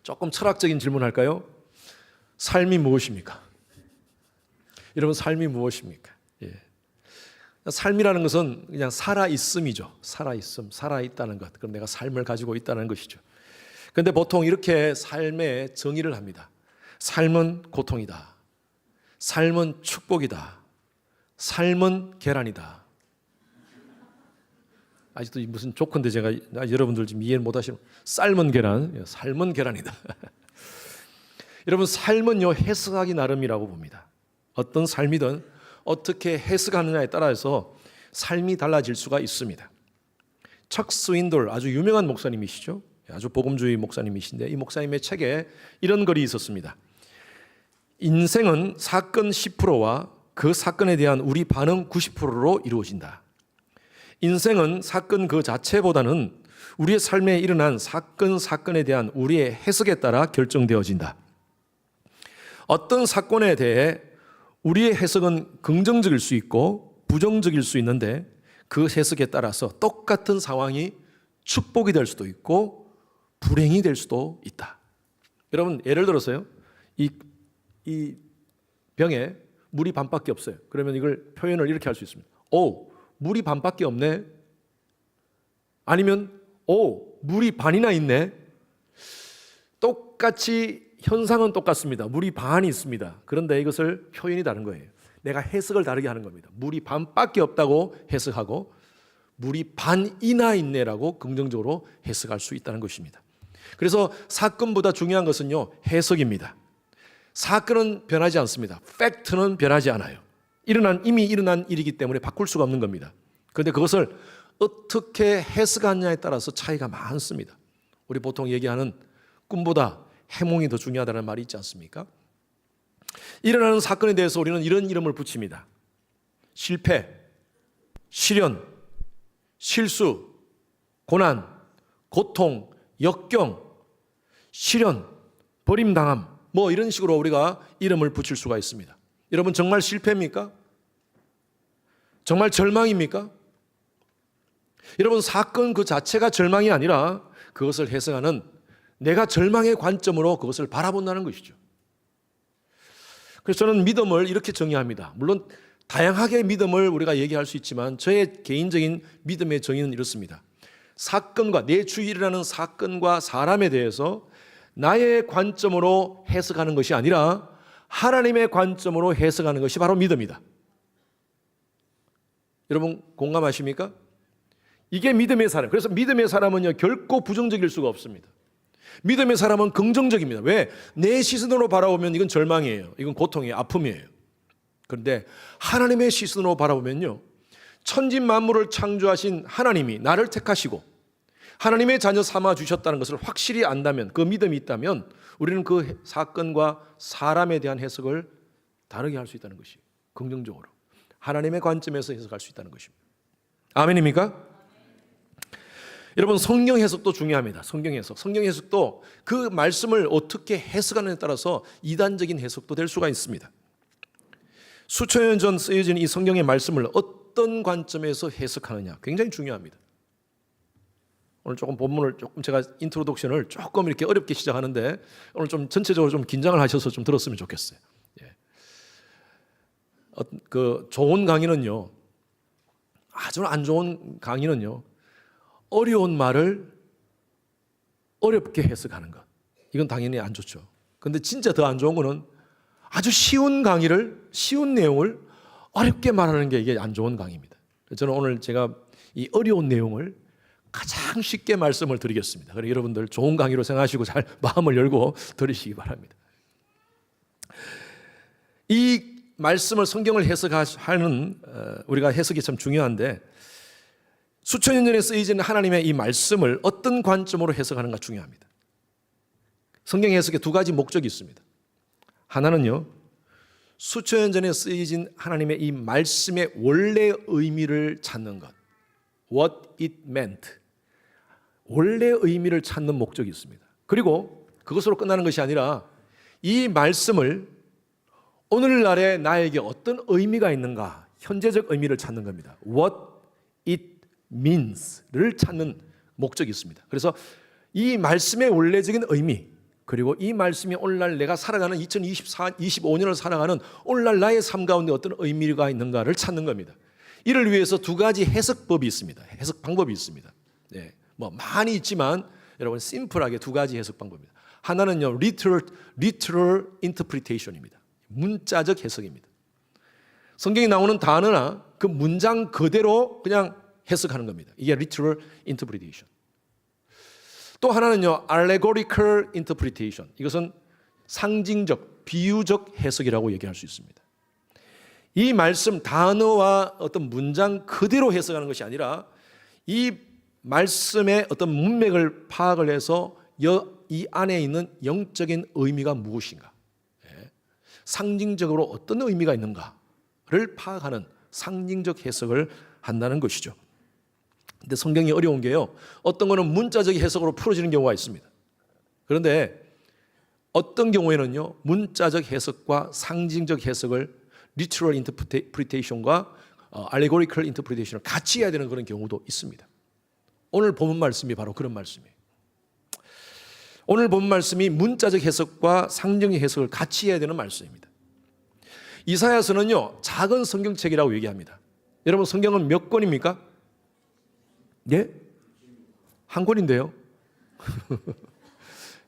조금 철학적인 질문할까요? 삶이 무엇입니까? 여러분, 삶이 무엇입니까? 예. 삶이라는 것은 그냥 살아있음이죠. 살아있음, 살아있다는 것. 그럼 내가 삶을 가지고 있다는 것이죠. 그런데 보통 이렇게 삶의 정의를 합니다. 삶은 고통이다. 삶은 축복이다. 삶은 계란이다. 아직도 무슨 조건데 제가 여러분들 지금 이해 못 하시면 삶은 계란, 삶은 계란이다. 여러분, 삶은요 해석하기 나름이라고 봅니다. 어떤 삶이든 어떻게 해석하느냐에 따라서 삶이 달라질 수가 있습니다. 척 스윈돌, 아주 유명한 목사님이시죠. 아주 복음주의 목사님이신데 이 목사님의 책에 이런 글이 있었습니다. 인생은 사건 10%와 그 사건에 대한 우리 반응 90%로 이루어진다. 인생은 사건 그 자체보다는 우리의 삶에 일어난 사건에 대한 우리의 해석에 따라 결정되어진다. 어떤 사건에 대해 우리의 해석은 긍정적일 수 있고 부정적일 수 있는데 그 해석에 따라서 똑같은 상황이 축복이 될 수도 있고 불행이 될 수도 있다. 여러분, 예를 들어서요, 이 병에 물이 반밖에 없어요. 그러면 이걸 표현을 이렇게 할 수 있습니다. 오, 물이 반밖에 없네. 아니면 오, 물이 반이나 있네. 똑같이 현상은 똑같습니다. 물이 반이 있습니다. 그런데 이것을 표현이 다른 거예요. 내가 해석을 다르게 하는 겁니다. 물이 반밖에 없다고 해석하고 물이 반이나 있네라고 긍정적으로 해석할 수 있다는 것입니다. 그래서 사건보다 중요한 것은요, 해석입니다. 사건은 변하지 않습니다. 팩트는 변하지 않아요. 이미 일어난 일이기 때문에 바꿀 수가 없는 겁니다. 그런데 그것을 어떻게 해석하느냐에 따라서 차이가 많습니다. 우리 보통 얘기하는 꿈보다 해몽이 더 중요하다는 말이 있지 않습니까? 일어나는 사건에 대해서 우리는 이런 이름을 붙입니다. 실패, 시련, 실수, 고난, 고통, 역경, 시련, 버림당함, 뭐 이런 식으로 우리가 이름을 붙일 수가 있습니다. 여러분, 정말 실패입니까? 정말 절망입니까? 여러분, 사건 그 자체가 절망이 아니라 그것을 해석하는 내가 절망의 관점으로 그것을 바라본다는 것이죠. 그래서 저는 믿음을 이렇게 정의합니다. 물론 다양하게 믿음을 우리가 얘기할 수 있지만 저의 개인적인 믿음의 정의는 이렇습니다. 사건과 내 주위에 일어나는 사건과 사람에 대해서 나의 관점으로 해석하는 것이 아니라 하나님의 관점으로 해석하는 것이 바로 믿음이다. 여러분, 공감하십니까? 이게 믿음의 사람. 그래서 믿음의 사람은요 결코 부정적일 수가 없습니다. 믿음의 사람은 긍정적입니다. 왜? 내 시선으로 바라보면 이건 절망이에요. 이건 고통이에요. 아픔이에요. 그런데 하나님의 시선으로 바라보면요, 천진 만물을 창조하신 하나님이 나를 택하시고 하나님의 자녀 삼아 주셨다는 것을 확실히 안다면, 그 믿음이 있다면 우리는 그 사건과 사람에 대한 해석을 다르게 할 수 있다는 것이 긍정적으로 하나님의 관점에서 해석할 수 있다는 것입니다. 아멘입니까? 여러분, 성경 해석도 중요합니다. 성경 해석도 그 말씀을 어떻게 해석하느냐에 따라서 이단적인 해석도 될 수가 있습니다. 수천 년 전 쓰여진 이 성경의 말씀을 어떤 관점에서 해석하느냐 굉장히 중요합니다. 오늘 조금 본문을 제가 인트로덕션을 조금 이렇게 어렵게 시작하는데 오늘 좀 전체적으로 좀 긴장을 하셔서 좀 들었으면 좋겠어요. 예. 그 좋은 강의는요, 아주 안 좋은 강의는요, 어려운 말을 어렵게 해석하는 것, 이건 당연히 안 좋죠. 그런데 진짜 더 안 좋은 거는 아주 쉬운 강의를, 쉬운 내용을 어렵게 말하는 게 이게 안 좋은 강의입니다. 저는 오늘 제가 이 어려운 내용을 가장 쉽게 말씀을 드리겠습니다. 그래서 여러분들 좋은 강의로 생각하시고 잘 마음을 열고 들으시기 바랍니다. 이 말씀을, 성경을 해석하는 우리가 해석이 참 중요한데, 수천 년 전에 쓰여진 하나님의 이 말씀을 어떤 관점으로 해석하는가 중요합니다. 성경 해석에 두 가지 목적이 있습니다. 하나는요, 수천 년 전에 쓰여진 하나님의 이 말씀의 원래 의미를 찾는 것, what it meant, 원래 의미를 찾는 목적이 있습니다. 그리고 그것으로 끝나는 것이 아니라 이 말씀을 오늘날에 나에게 어떤 의미가 있는가, 현재적 의미를 찾는 겁니다. What it means를 찾는 목적이 있습니다. 그래서 이 말씀의 원래적인 의미, 그리고 이 말씀이 오늘날 내가 살아가는 2025년을 살아가는 오늘날 나의 삶 가운데 어떤 의미가 있는가를 찾는 겁니다. 이를 위해서 두 가지 해석법이 있습니다. 해석 방법이 있습니다. 네, 뭐 많이 있지만 여러분 심플하게 두 가지 해석 방법입니다. 하나는요, literal interpretation입니다. 문자적 해석입니다. 성경에 나오는 단어나 그 문장 그대로 그냥 해석하는 겁니다. 이게 literal interpretation. 또 하나는요, allegorical interpretation. 이것은 상징적, 비유적 해석이라고 얘기할 수 있습니다. 이 말씀 단어와 어떤 문장 그대로 해석하는 것이 아니라 이 말씀의 어떤 문맥을 파악을 해서 이 안에 있는 영적인 의미가 무엇인가, 상징적으로 어떤 의미가 있는가를 파악하는 상징적 해석을 한다는 것이죠. 근데 성경이 어려운 게요, 어떤 거는 문자적 해석으로 풀어지는 경우가 있습니다. 그런데 어떤 경우에는요, 문자적 해석과 상징적 해석을 literal interpretation과 allegorical interpretation을 같이 해야 되는 그런 경우도 있습니다. 오늘 본문 말씀이 바로 그런 말씀이에요. 오늘 본 말씀이 문자적 해석과 상징적 해석을 같이 해야 되는 말씀입니다. 이사야서는요, 작은 성경책이라고 얘기합니다. 여러분, 성경은 몇 권입니까? 예? 한 권인데요.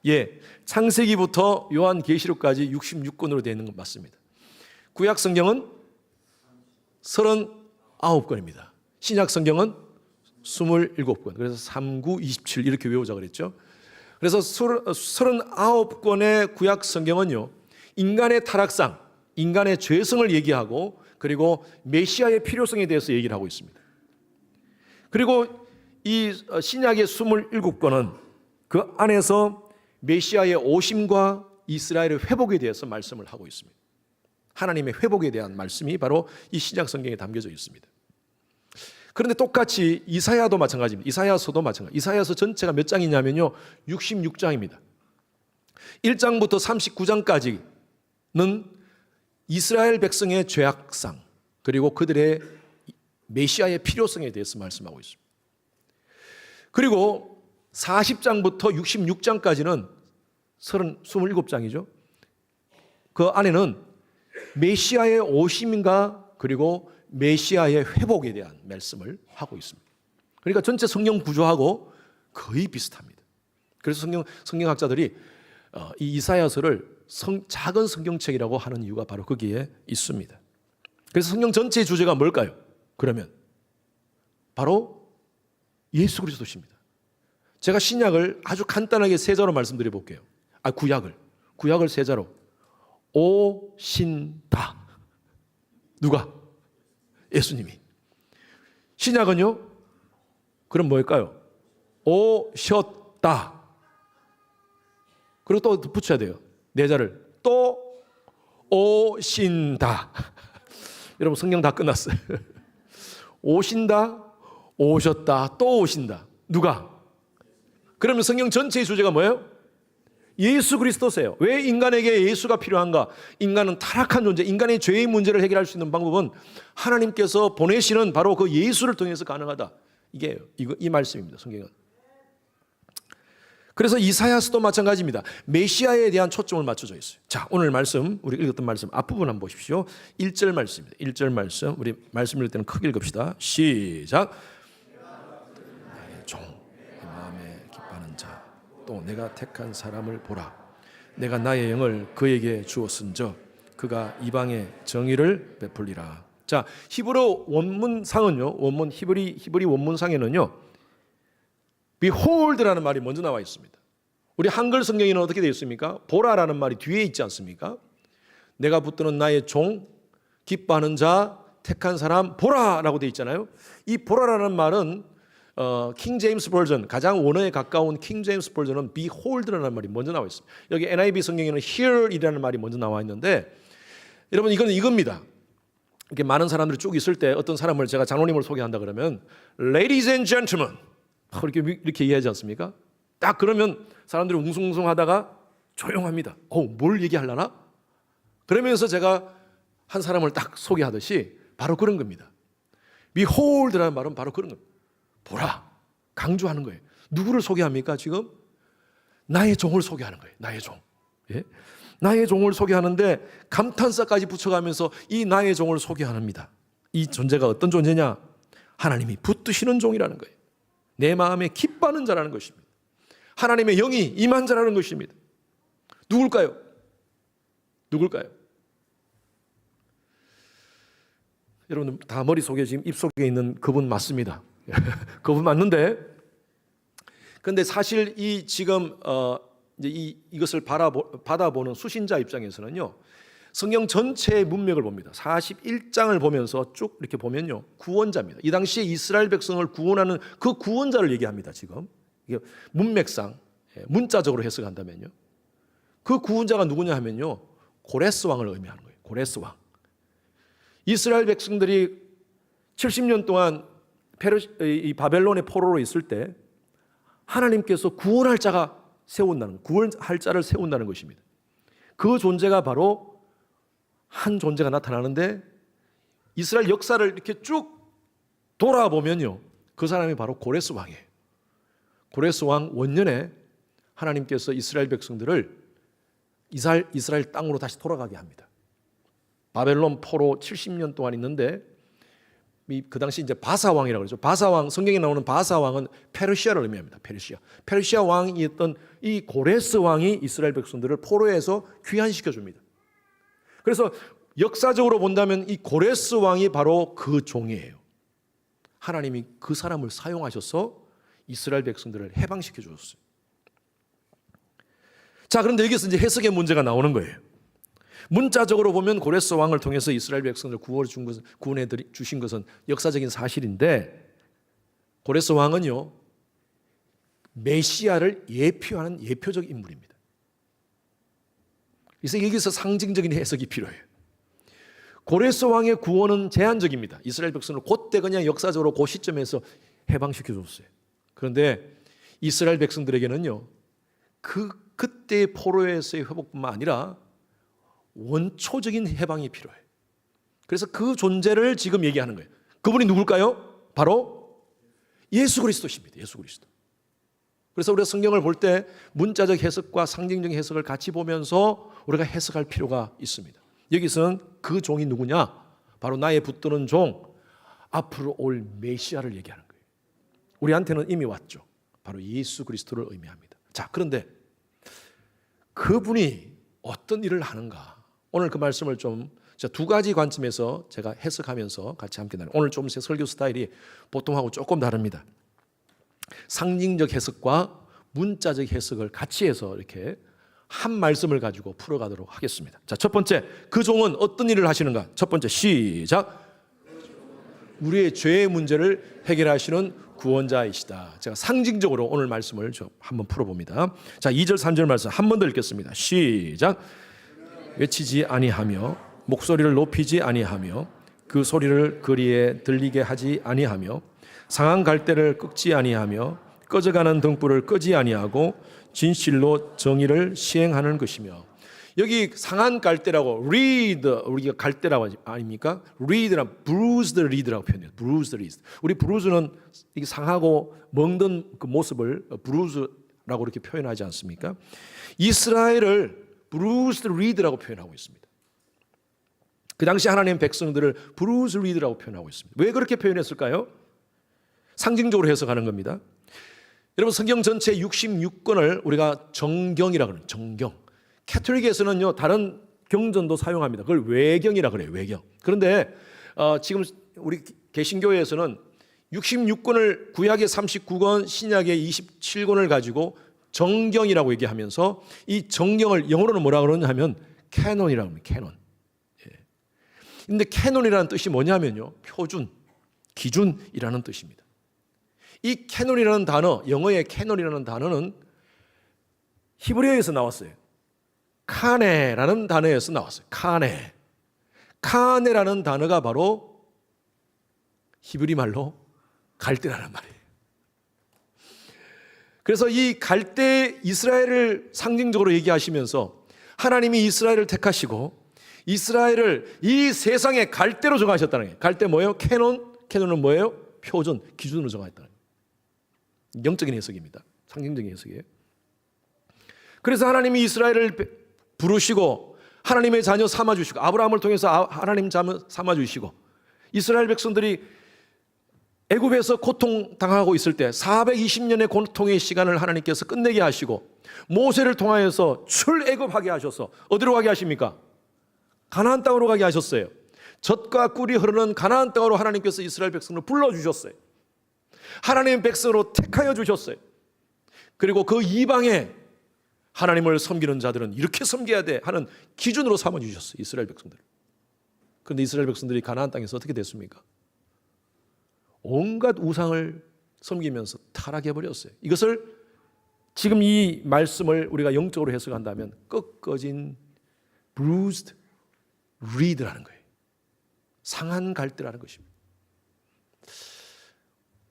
예, 창세기부터 요한계시록까지 66권으로 되어 있는 건 맞습니다. 구약 성경은 39권입니다. 신약 성경은 27권. 그래서 39, 27 이렇게 외우자 그랬죠. 그래서 39권의 구약 성경은요, 인간의 타락상, 인간의 죄성을 얘기하고 그리고 메시아의 필요성에 대해서 얘기를 하고 있습니다. 그리고 이 신약의 27권은 그 안에서 메시아의 오심과 이스라엘의 회복에 대해서 말씀을 하고 있습니다. 하나님의 회복에 대한 말씀이 바로 이 신약 성경에 담겨져 있습니다. 그런데 똑같이 이사야도 마찬가지입니다. 이사야서도 마찬가지. 이사야서 전체가 몇 장이냐면요, 66장입니다. 1장부터 39장까지는 이스라엘 백성의 죄악상 그리고 그들의 메시아의 필요성에 대해서 말씀하고 있습니다. 그리고 40장부터 66장까지는 27장이죠. 그 안에는 메시아의 오심인가 그리고 메시아의 회복에 대한 말씀을 하고 있습니다. 그러니까 전체 성경 구조하고 거의 비슷합니다. 그래서 성경학자들이 이 이사야서를 작은 성경책이라고 하는 이유가 바로 거기에 있습니다. 그래서 성경 전체의 주제가 뭘까요? 그러면 바로 예수 그리스도십니다. 제가 신약을 아주 간단하게 세 자로 말씀드려 볼게요. 구약을 세 자로. 오신다. 누가? 예수님이. 신약은요? 그럼 뭘까요? 오셨다. 그리고 또 붙여야 돼요. 네 자를. 또 오신다. 여러분, 성경 다 끝났어요. 오신다, 오셨다, 또 오신다. 누가? 그러면 성경 전체의 주제가 뭐예요? 예수 그리스도세요. 왜 인간에게 예수가 필요한가? 인간은 타락한 존재, 인간의 죄의 문제를 해결할 수 있는 방법은 하나님께서 보내시는 바로 그 예수를 통해서 가능하다. 이게 이 말씀입니다. 성경은. 그래서 이사야서도 마찬가지입니다. 메시아에 대한 초점을 맞춰져 있어요. 자, 오늘 말씀, 우리 읽었던 말씀 앞부분 한번 보십시오. 1절 말씀입니다. 1절 말씀, 우리 말씀 읽을 때는 크게 읽읍시다. 시작. 나의 종, 내 마음에 기뻐하는 자, 또 내가 택한 사람을 보라. 내가 나의 영을 그에게 주었은저 그가 이방의 정의를 베풀리라. 자, 히브리 원문상은요, 히브리 원문상에는요, behold라는 말이 먼저 나와 있습니다. 우리 한글 성경에는 어떻게 되어 있습니까? 보라라는 말이 뒤에 있지 않습니까? 내가 붙드는 나의 종, 기뻐하는 자, 택한 사람, 보라라고 되어 있잖아요. 이 보라라는 말은 킹 제임스 버전, 가장 원어에 가까운 킹 제임스 버전은 behold라는 말이 먼저 나와 있습니다. 여기 NIV 성경에는 hear이라는 말이 먼저 나와 있는데, 여러분 이건 이겁니다. 이렇게 많은 사람들이 쭉 있을 때 어떤 사람을 제가 장로님을 소개한다 그러면 Ladies and gentlemen 이렇게 이해하지 않습니까? 딱 그러면 사람들이 웅성웅성하다가 조용합니다. 뭘 얘기하려나? 그러면서 제가 한 사람을 딱 소개하듯이 바로 그런 겁니다. Behold라는 말은 바로 그런 겁니다. 보라, 강조하는 거예요. 누구를 소개합니까 지금? 나의 종을 소개하는 거예요. 나의 종. 예? 나의 종을 소개하는데 감탄사까지 붙여가면서 이 나의 종을 소개합니다. 이 존재가 어떤 존재냐? 하나님이 붙드시는 종이라는 거예요. 내 마음에 기뻐하는 자라는 것입니다. 하나님의 영이 임한 자라는 것입니다. 누굴까요? 누굴까요? 여러분 다 머릿속에 지금 입속에 있는 그분 맞습니다. 그분 맞는데, 그런데 사실 이 지금 이제 이것을 받아보는 수신자 입장에서는요, 성경 전체의 문맥을 봅니다. 41장을 보면서 쭉 이렇게 보면요, 구원자입니다. 이 당시에 이스라엘 백성을 구원하는 그 구원자를 얘기합니다. 지금 이게 문맥상 문자적으로 해석한다면요, 그 구원자가 누구냐 하면요, 고레스 왕을 의미하는 거예요. 고레스 왕. 이스라엘 백성들이 70년 동안 이 바벨론의 포로로 있을 때 하나님께서 구원할 자가 세운다는, 구원할 자를 세운다는 것입니다. 그 존재가 바로 한 존재가 나타나는데, 이스라엘 역사를 이렇게 쭉 돌아보면요, 그 사람이 바로 고레스 왕이에요. 고레스 왕 원년에 하나님께서 이스라엘 백성들을 이스라엘 땅으로 다시 돌아가게 합니다. 바벨론 포로 70년 동안 있는데, 그 당시 이제 바사 왕이라고 그러죠. 바사 왕, 성경에 나오는 바사 왕은 페르시아를 의미합니다. 페르시아 왕이었던 이 고레스 왕이 이스라엘 백성들을 포로에서 귀환시켜 줍니다. 그래서 역사적으로 본다면 이 고레스 왕이 바로 그 종이에요. 하나님이 그 사람을 사용하셔서 이스라엘 백성들을 해방시켜 주셨어요. 자, 그런데 여기서 이제 해석의 문제가 나오는 거예요. 문자적으로 보면 고레스 왕을 통해서 이스라엘 백성을 구원해 주신 것은 역사적인 사실인데, 고레스 왕은요, 메시아를 예표하는 예표적 인물입니다. 그래서 여기서 상징적인 해석이 필요해요. 고레스 왕의 구원은 제한적입니다. 이스라엘 백성을 그때 그냥 역사적으로 그 시점에서 해방시켜 줬어요. 그런데 이스라엘 백성들에게는요, 그때의 포로에서의 회복뿐만 아니라 원초적인 해방이 필요해요. 그래서 그 존재를 지금 얘기하는 거예요. 그분이 누굴까요? 바로 예수 그리스도십니다. 예수 그리스도. 그래서 우리가 성경을 볼 때 문자적 해석과 상징적 해석을 같이 보면서 우리가 해석할 필요가 있습니다. 여기서는 그 종이 누구냐? 바로 나의 붙드는 종, 앞으로 올 메시아를 얘기하는 거예요. 우리한테는 이미 왔죠. 바로 예수 그리스도를 의미합니다. 자, 그런데 그분이 어떤 일을 하는가? 오늘 그 말씀을 좀 두 가지 관점에서 제가 해석하면서 같이 함께 나눠요. 오늘 좀 제 설교 스타일이 보통하고 조금 다릅니다. 상징적 해석과 문자적 해석을 같이 해서 이렇게 한 말씀을 가지고 풀어가도록 하겠습니다. 자, 첫 번째, 그 종은 어떤 일을 하시는가? 첫 번째, 시작. 우리의 죄의 문제를 해결하시는 구원자이시다. 제가 상징적으로 오늘 말씀을 좀 한번 풀어봅니다. 자, 2절 3절 말씀 한 번 더 읽겠습니다. 시작. 외치지 아니하며 목소리를 높이지 아니하며 그 소리를 거리에 들리게 하지 아니하며 상한 갈대를 꺾지 아니하며 꺼져가는 등불을 끄지 아니하고 진실로 정의를 시행하는 것이며. 여기 상한 갈대라고 reed, 우리가 갈대라고 아닙니까? reed랑 bruised reed라고 표현해요. bruised reed. 우리 bruise는 이게 상하고 멍든 그 모습을 bruise라고 이렇게 표현하지 않습니까? 이스라엘을 bruised reed라고 표현하고 있습니다. 그 당시 하나님 백성들을 bruised reed라고 표현하고 있습니다. 왜 그렇게 표현했을까요? 상징적으로 해석하는 겁니다. 여러분, 성경 전체 66권을 우리가 정경이라고 그래요. 정경. 캐톨릭에서는요, 다른 경전도 사용합니다. 그걸 외경이라 그래요. 외경. 그런데 지금 우리 개신교회에서는 66권을 구약의 39권, 신약의 27권을 가지고 정경이라고 얘기하면서 이 정경을 영어로는 뭐라 그러냐 하면 캐논이라고 합니다. 캐논. 그런데 캐논이라는 뜻이 뭐냐면요, 표준, 기준이라는 뜻입니다. 이 캐논이라는 단어, 영어의 캐논이라는 단어는 히브리어에서 나왔어요. 카네라는 단어에서 나왔어요. 카네. 카네라는 단어가 바로 히브리 말로 갈대라는 말이에요. 그래서 이 갈대 이스라엘을 상징적으로 얘기하시면서 하나님이 이스라엘을 택하시고 이스라엘을 이 세상의 갈대로 정하셨다는 거예요. 갈대 뭐예요? 캐논. 캐논은 뭐예요? 표준, 기준으로 정하셨다는 거예요. 영적인 해석입니다. 상징적인 해석이에요. 그래서 하나님이 이스라엘을 부르시고 하나님의 자녀 삼아주시고 아브라함을 통해서 하나님 자녀 삼아주시고 이스라엘 백성들이 애굽에서 고통당하고 있을 때 420년의 고통의 시간을 하나님께서 끝내게 하시고 모세를 통하여서 출애굽하게 하셔서 어디로 가게 하십니까? 가나안 땅으로 가게 하셨어요. 젖과 꿀이 흐르는 가나안 땅으로 하나님께서 이스라엘 백성을 불러주셨어요. 하나님의 백성으로 택하여 주셨어요. 그리고 그 이방에 하나님을 섬기는 자들은 이렇게 섬겨야 돼 하는 기준으로 삼아주셨어요. 이스라엘 백성들. 그런데 이스라엘 백성들이 가나안 땅에서 어떻게 됐습니까? 온갖 우상을 섬기면서 타락해버렸어요. 이것을 지금 이 말씀을 우리가 영적으로 해석한다면 꺾어진 bruised reed라는 거예요. 상한 갈대라는 것입니다.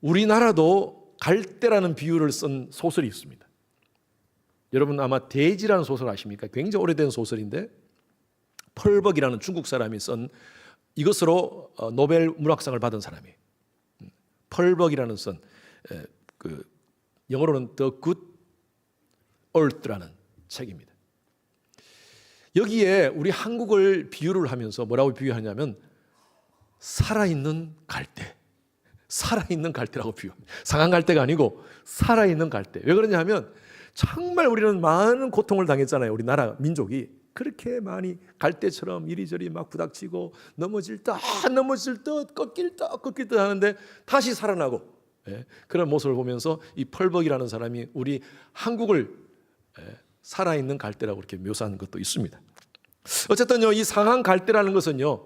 우리나라도 갈대라는 비유를 쓴 소설이 있습니다. 여러분 아마 대지라는 소설 아십니까? 굉장히 오래된 소설인데 펄벅이라는 중국 사람이 쓴 이것으로 노벨 문학상을 받은 사람이에요. 펄벅이라는 쓴 영어로는 The Good Earth라는 책입니다. 여기에 우리 한국을 비유를 하면서 뭐라고 비유하냐면 살아있는 갈대, 살아있는 갈대라고 비유합니다. 상한 갈대가 아니고 살아있는 갈대. 왜 그러냐 하면 정말 우리는 많은 고통을 당했잖아요. 우리나라 민족이 그렇게 많이 갈대처럼 이리저리 막 부닥치고 넘어질 듯 꺾일 듯 하는데 다시 살아나고 그런 모습을 보면서 이 펄벅이라는 사람이 우리 한국을 살아있는 갈대라고 이렇게 묘사한 것도 있습니다. 어쨌든요, 이 상한 갈대라는 것은요,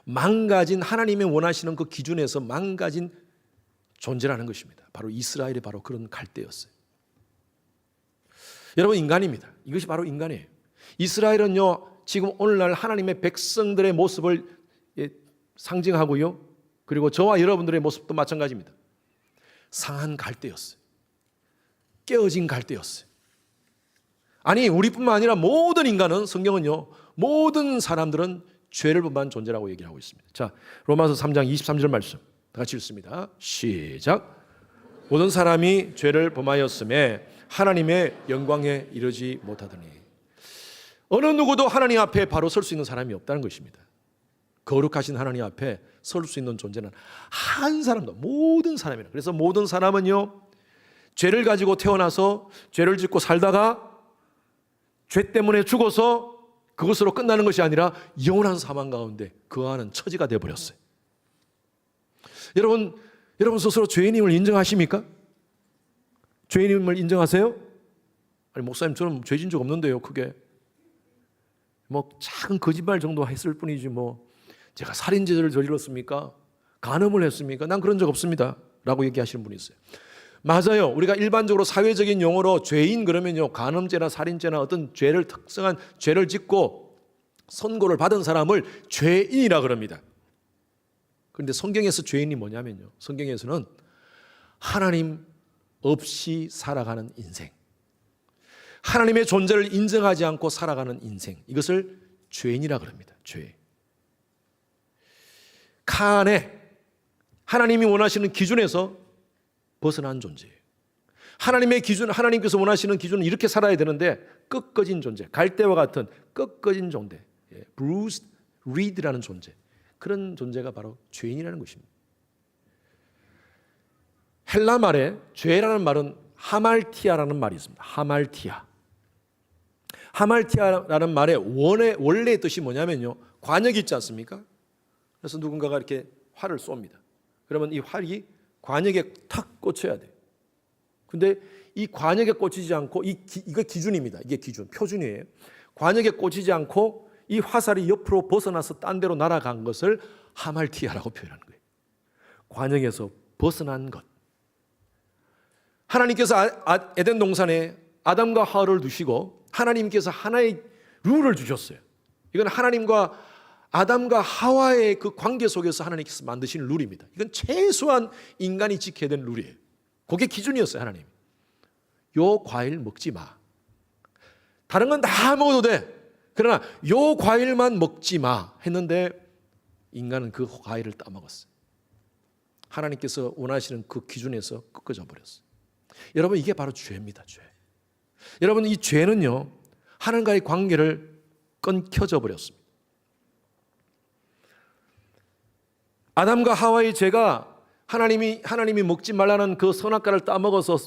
망가진 하나님의 원하시는 그 기준에서 망가진 존재라는 것입니다. 바로 이스라엘이 바로 그런 갈대였어요. 여러분 인간입니다. 이것이 바로 인간이에요. 이스라엘은요 지금 오늘날 하나님의 백성들의 모습을 상징하고요, 그리고 저와 여러분들의 모습도 마찬가지입니다. 상한 갈대였어요. 깨어진 갈대였어요. 아니 우리뿐만 아니라 모든 인간은, 성경은요 모든 사람들은 죄를 범한 존재라고 얘기를 하고 있습니다. 자, 로마서 3장 23절 말씀 다 같이 읽습니다. 시작. 모든 사람이 죄를 범하였음에 하나님의 영광에 이르지 못하더니. 어느 누구도 하나님 앞에 바로 설 수 있는 사람이 없다는 것입니다. 거룩하신 하나님 앞에 설 수 있는 존재는 한 사람도, 모든 사람이라. 그래서 모든 사람은요 죄를 가지고 태어나서 죄를 짓고 살다가 죄 때문에 죽어서 그것으로 끝나는 것이 아니라 영원한 사망 가운데 거하는 처지가 되어버렸어요. 여러분 스스로 죄인임을 인정하십니까? 죄인임을 인정하세요? 아니 목사님 저는 죄진 적 없는데요. 크게 뭐 작은 거짓말 정도 했을 뿐이지 뭐 제가 살인죄를 저질렀습니까? 간음을 했습니까? 난 그런 적 없습니다 라고 얘기하시는 분이 있어요. 맞아요. 우리가 일반적으로 사회적인 용어로 죄인 그러면요 간음죄나 살인죄나 어떤 죄를 특성한 죄를 짓고 선고를 받은 사람을 죄인이라 그럽니다. 그런데 성경에서 죄인이 뭐냐면요, 성경에서는 하나님 없이 살아가는 인생, 하나님의 존재를 인정하지 않고 살아가는 인생, 이것을 죄인이라 그럽니다. 죄. 칸에 하나님이 원하시는 기준에서 벗어난 존재예요. 하나님의 기준, 하나님께서 원하시는 기준은 이렇게 살아야 되는데 꺾어진 존재, 갈대와 같은 꺾어진 존재, bruised reed라는 존재, 그런 존재가 바로 죄인이라는 것입니다. 헬라 말에 죄라는 말은 하말티아라는 말이 있습니다. 하말티아. 하말티아라는 말의 원래 뜻이 뭐냐면요, 관역이 있지 않습니까? 그래서 누군가가 이렇게 활을 쏩니다. 그러면 이 활이 관역에 탁 꽂혀야 돼요. 근데 이 관역에 꽂히지 않고, 이거 기준입니다. 이게 기준, 표준이에요. 관역에 꽂히지 않고 이 화살이 옆으로 벗어나서 딴 데로 날아간 것을 하말티아라고 표현하는 거예요. 관역에서 벗어난 것. 하나님께서 에덴 동산에 아담과 하와를 두시고 하나님께서 하나의 룰을 주셨어요. 이건 하나님과 아담과 하와의 그 관계 속에서 하나님께서 만드신 룰입니다. 이건 최소한 인간이 지켜야 되는 룰이에요. 그게 기준이었어요. 하나님. 요 과일 먹지 마. 다른 건 다 먹어도 돼. 그러나 요 과일만 먹지 마 했는데 인간은 그 과일을 따먹었어요. 하나님께서 원하시는 그 기준에서 꺾어져 버렸어요. 여러분 이게 바로 죄입니다. 죄. 여러분, 이 죄는요, 하나님과의 관계를 끊겨져 버렸습니다. 아담과 하와의 죄가 하나님이 먹지 말라는 그 선악과를 따먹어서,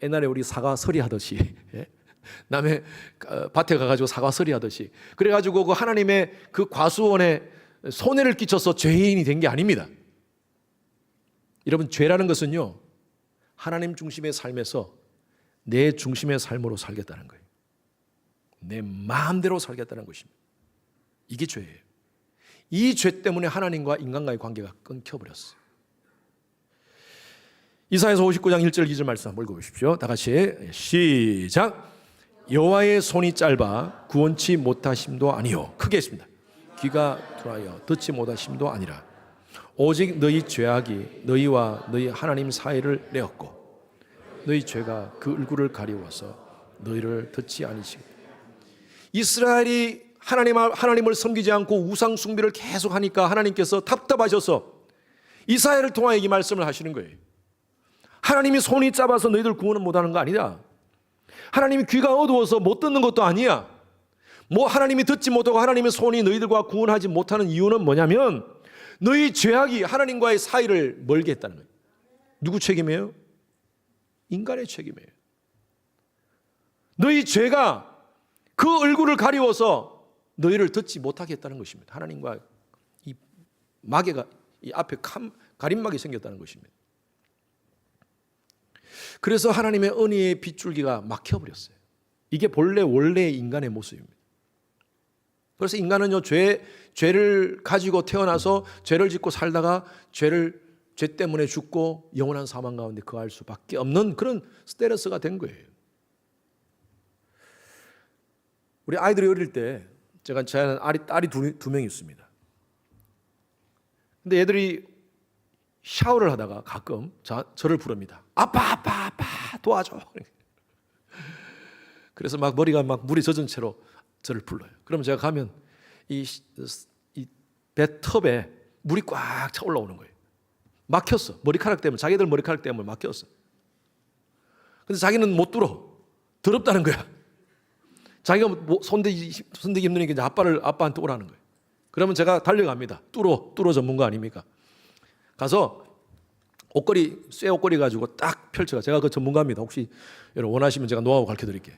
옛날에 우리 사과서리 하듯이, 남의 밭에 가가지고 사과서리 하듯이, 그래가지고 그 하나님의 그 과수원에 손해를 끼쳐서 죄인이 된 게 아닙니다. 여러분, 죄라는 것은요, 하나님 중심의 삶에서 내 중심의 삶으로 살겠다는 거예요. 내 마음대로 살겠다는 것입니다. 이게 죄예요. 이 죄 때문에 하나님과 인간과의 관계가 끊겨버렸어요. 이사야서 59장 1절 2절 말씀 한번 읽어보십시오. 다 같이 시작. 여호와의 손이 짧아 구원치 못하심도 아니요. 크게 했습니다. 귀가 둔하여 듣지 못하심도 아니라 오직 너희 죄악이 너희와 너희 하나님 사이를 내었고 너희 죄가 그 얼굴을 가리워서 너희를 듣지 아니시고. 이스라엘이 하나님을 섬기지 않고 우상 숭배를 계속 하니까 하나님께서 답답하셔서 이사야를 통하여 이 말씀을 하시는 거예요. 하나님이 손이 짧아서 너희들 구원은 못하는 거 아니다. 하나님이 귀가 어두워서 못 듣는 것도 아니야. 뭐 하나님이 듣지 못하고 하나님의 손이 너희들과 구원하지 못하는 이유는 뭐냐면 너희 죄악이 하나님과의 사이를 멀게 했다는 거예요. 누구 책임이에요? 인간의 책임이에요. 너희 죄가 그 얼굴을 가리워서 너희를 듣지 못하게 했다는 것입니다. 하나님과 이 마개가, 이 앞에 가림막이 생겼다는 것입니다. 그래서 하나님의 은혜의 빗줄기가 막혀버렸어요. 이게 원래 인간의 모습입니다. 그래서 인간은요, 죄를 가지고 태어나서 죄를 짓고 살다가 죄 때문에 죽고 영원한 사망 가운데 거할 수밖에 없는 그런 스테레스가 된 거예요. 우리 아이들이 어릴 때 제가 딸이 두 명이 있습니다. 근데 애들이 샤워를 하다가 가끔 저를 부릅니다. 아빠 도와줘. 그래서 막 머리가 막 물이 젖은 채로 저를 불러요. 그럼 제가 가면 이 배텁에 물이 꽉 차 올라오는 거예요. 막혔어. 자기들 머리카락 때문에 막혔어. 근데 자기는 못 뚫어. 더럽다는 거야. 자기가 손대기 힘드니까 이제 아빠한테 오라는 거예요. 그러면 제가 달려갑니다. 뚫어 전문가 아닙니까? 가서 쇠 옷걸이 가지고 딱 펼쳐가. 제가 그 전문가입니다. 혹시 여러분 원하시면 제가 노하우 가르쳐 드릴게요.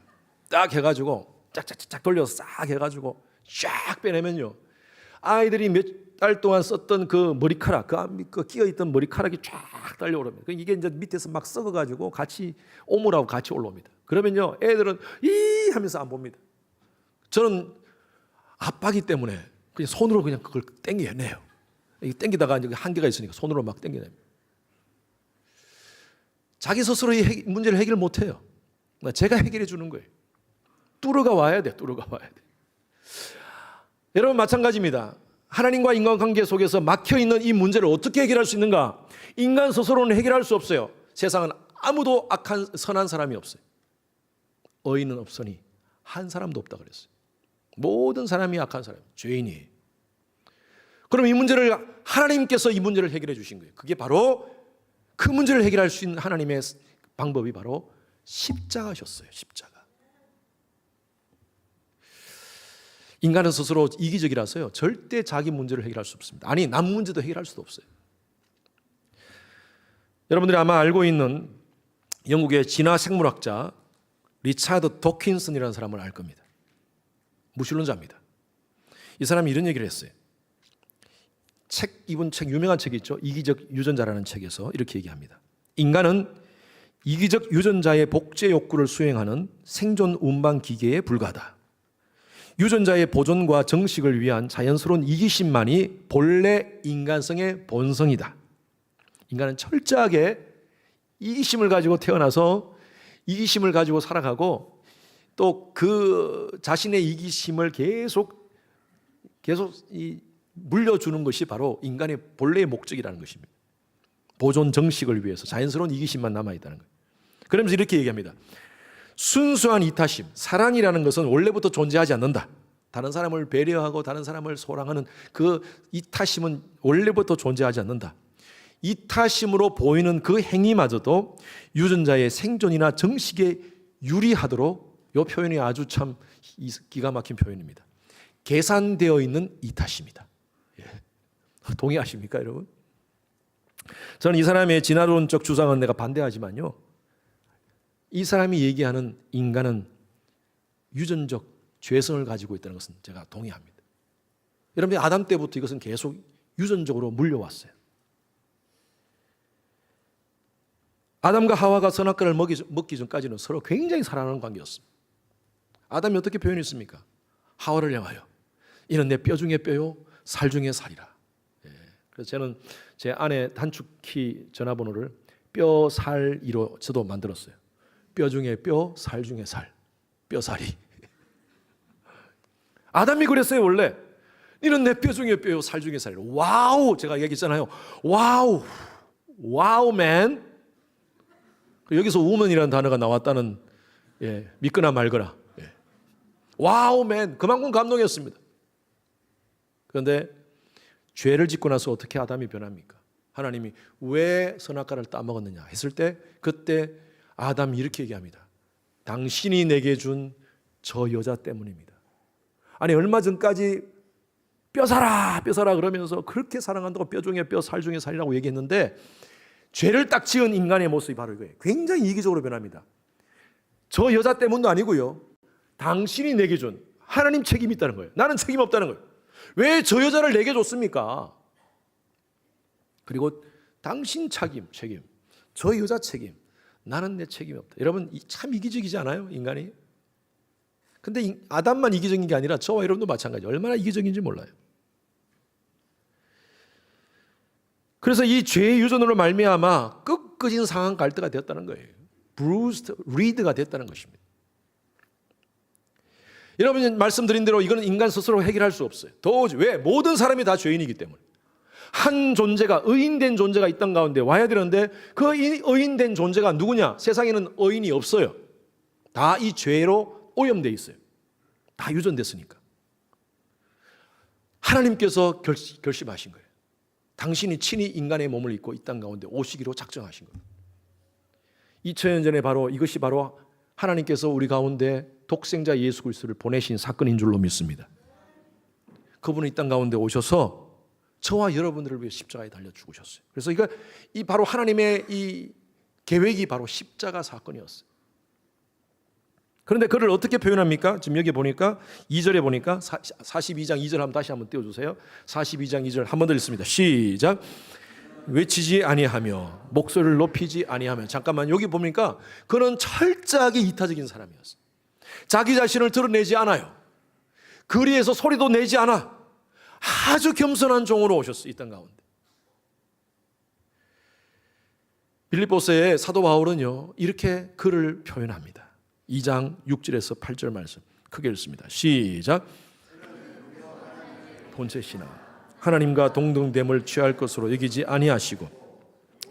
딱 해가지고 짝짝짝 돌려서 싹 해가지고 쫙 빼내면요, 아이들이 몇 달 동안 썼던 그 머리카락, 그 끼어있던 머리카락이 쫙 달려오릅니다. 이게 이제 밑에서 막 썩어가지고 같이 오물하고 같이 올라옵니다. 그러면요, 애들은 이 하면서 안 봅니다. 저는 아빠기 때문에 그냥 손으로 그냥 그걸 땡겨내요. 이게 땡기다가 이제 한계가 있으니까 손으로 막 땡겨냅니다. 자기 스스로 이 문제를 해결 못해요. 제가 해결해 주는 거예요. 뚫어가 와야 돼. 여러분, 마찬가지입니다. 하나님과 인간관계 속에서 막혀있는 이 문제를 어떻게 해결할 수 있는가? 인간 스스로는 해결할 수 없어요. 세상은 아무도 선한 사람이 없어요. 의인은 없으니 한 사람도 없다 그랬어요. 모든 사람이 악한 사람, 죄인이에요. 그럼 이 문제를 하나님께서 이 문제를 해결해 주신 거예요. 그게 바로 그 문제를 해결할 수 있는 하나님의 방법이 바로 십자가셨어요. 십자가. 인간은 스스로 이기적이라서요, 절대 자기 문제를 해결할 수 없습니다. 아니, 남 문제도 해결할 수도 없어요. 여러분들이 아마 알고 있는 영국의 진화 생물학자 리차드 도킨슨이라는 사람을 알 겁니다. 무신론자입니다. 이 사람이 이런 얘기를 했어요. 유명한 책이 있죠. 이기적 유전자라는 책에서 이렇게 얘기합니다. 인간은 이기적 유전자의 복제 욕구를 수행하는 생존 운반 기계에 불과하다. 유전자의 보존과 정식을 위한 자연스러운 이기심만이 본래 인간성의 본성이다. 인간은 철저하게 이기심을 가지고 태어나서 이기심을 가지고 살아가고 또 그 자신의 이기심을 계속 물려주는 것이 바로 인간의 본래의 목적이라는 것입니다. 보존 정식을 위해서 자연스러운 이기심만 남아있다는 거예요. 그러면서 이렇게 얘기합니다. 순수한 이타심, 사랑이라는 것은 원래부터 존재하지 않는다. 다른 사람을 배려하고 다른 사람을 소랑하는 그 이타심은 원래부터 존재하지 않는다. 이타심으로 보이는 그 행위마저도 유전자의 생존이나 정식의 유리하도록, 이 표현이 아주 참 기가 막힌 표현입니다. 계산되어 있는 이 탓입니다. 예. 동의하십니까, 여러분? 저는 이 사람의 진화론적 주장은 내가 반대하지만요, 이 사람이 얘기하는 인간은 유전적 죄성을 가지고 있다는 것은 제가 동의합니다. 여러분, 아담 때부터 이것은 계속 유전적으로 물려왔어요. 아담과 하와가 선악과를 먹기 전까지는 서로 굉장히 사랑하는 관계였습니다. 아담이 어떻게 표현했습니까? 하와를 향하여 이는 내 뼈 중에 뼈요 살 중에 살이라. 예. 그래서 저는 제 아내 단축키 전화번호를 뼈, 살, 이로 저도 만들었어요. 뼈 중에 뼈, 살 중에 살, 뼈살이. 아담이 그랬어요. 원래 이는 내 뼈 중에 뼈요 살 중에 살이라. 와우, 제가 얘기했잖아요. 와우, 와우 맨. 여기서 우먼이라는 단어가 나왔다는, 예, 믿거나 말거나. 예. 와우 맨, 그만큼 감동이었습니다. 그런데 죄를 짓고 나서 어떻게 아담이 변합니까? 하나님이 왜 선악과를 따먹었느냐 했을 때, 그때 아담이 이렇게 얘기합니다. 당신이 내게 준 저 여자 때문입니다. 아니, 얼마 전까지 뼈사라 뼈사라 그러면서 그렇게 사랑한다고 뼈 중에 뼈 살 중에 살이라고 얘기했는데, 죄를 딱 지은 인간의 모습이 바로 이거예요. 굉장히 이기적으로 변합니다. 저 여자 때문도 아니고요, 당신이 내게 준, 하나님 책임이 있다는 거예요. 나는 책임 없다는 거예요. 왜 저 여자를 내게 줬습니까? 그리고 당신 책임, 저 여자 책임, 나는 내 책임이 없다. 여러분, 참 이기적이지 않아요, 인간이? 근데 아담만 이기적인 게 아니라 저와 여러분도 마찬가지예요. 얼마나 이기적인지 몰라요. 그래서 이 죄의 유전으로 말미암아 끄끄진 상한 갈대가 되었다는 거예요. bruised reed가 됐다는 것입니다. 여러분, 말씀드린 대로 이거는 인간 스스로 해결할 수 없어요. 도저히. 왜? 모든 사람이 다 죄인이기 때문에. 한 존재가, 의인된 존재가 이 땅 가운데 와야 되는데, 그 의인된 존재가 누구냐? 세상에는 의인이 없어요. 다 이 죄로 오염되어 있어요. 다 유전됐으니까. 하나님께서 결심하신 거예요. 당신이 친히 인간의 몸을 입고 이 땅 가운데 오시기로 작정하신 겁니다. 2000년 전에 바로 이것이 바로 하나님께서 우리 가운데 독생자 예수 그리스도를 보내신 사건인 줄로 믿습니다. 그분은 이 땅 가운데 오셔서 저와 여러분들을 위해 십자가에 달려 죽으셨어요. 그래서 이 바로 하나님의 이 계획이 바로 십자가 사건이었어요. 그런데 그를 어떻게 표현합니까? 지금 여기 보니까 2절에 보니까 42장 2절 한번 다시 한번 띄워주세요. 42장 2절 한 번 더 읽습니다. 시작. 외치지 아니하며 목소리를 높이지 아니하며. 잠깐만, 여기 보니까 그는 철저하게 이타적인 사람이었어요. 자기 자신을 드러내지 않아요. 거리에서 소리도 내지 않아. 아주 겸손한 종으로 오셨어요, 이 땅 가운데. 빌립보서의 사도 바울은요, 이렇게 그를 표현합니다. 2장 6절에서 8절 말씀 크게 읽습니다. 시작. 본체 신앙, 하나님과 동등됨을 취할 것으로 여기지 아니하시고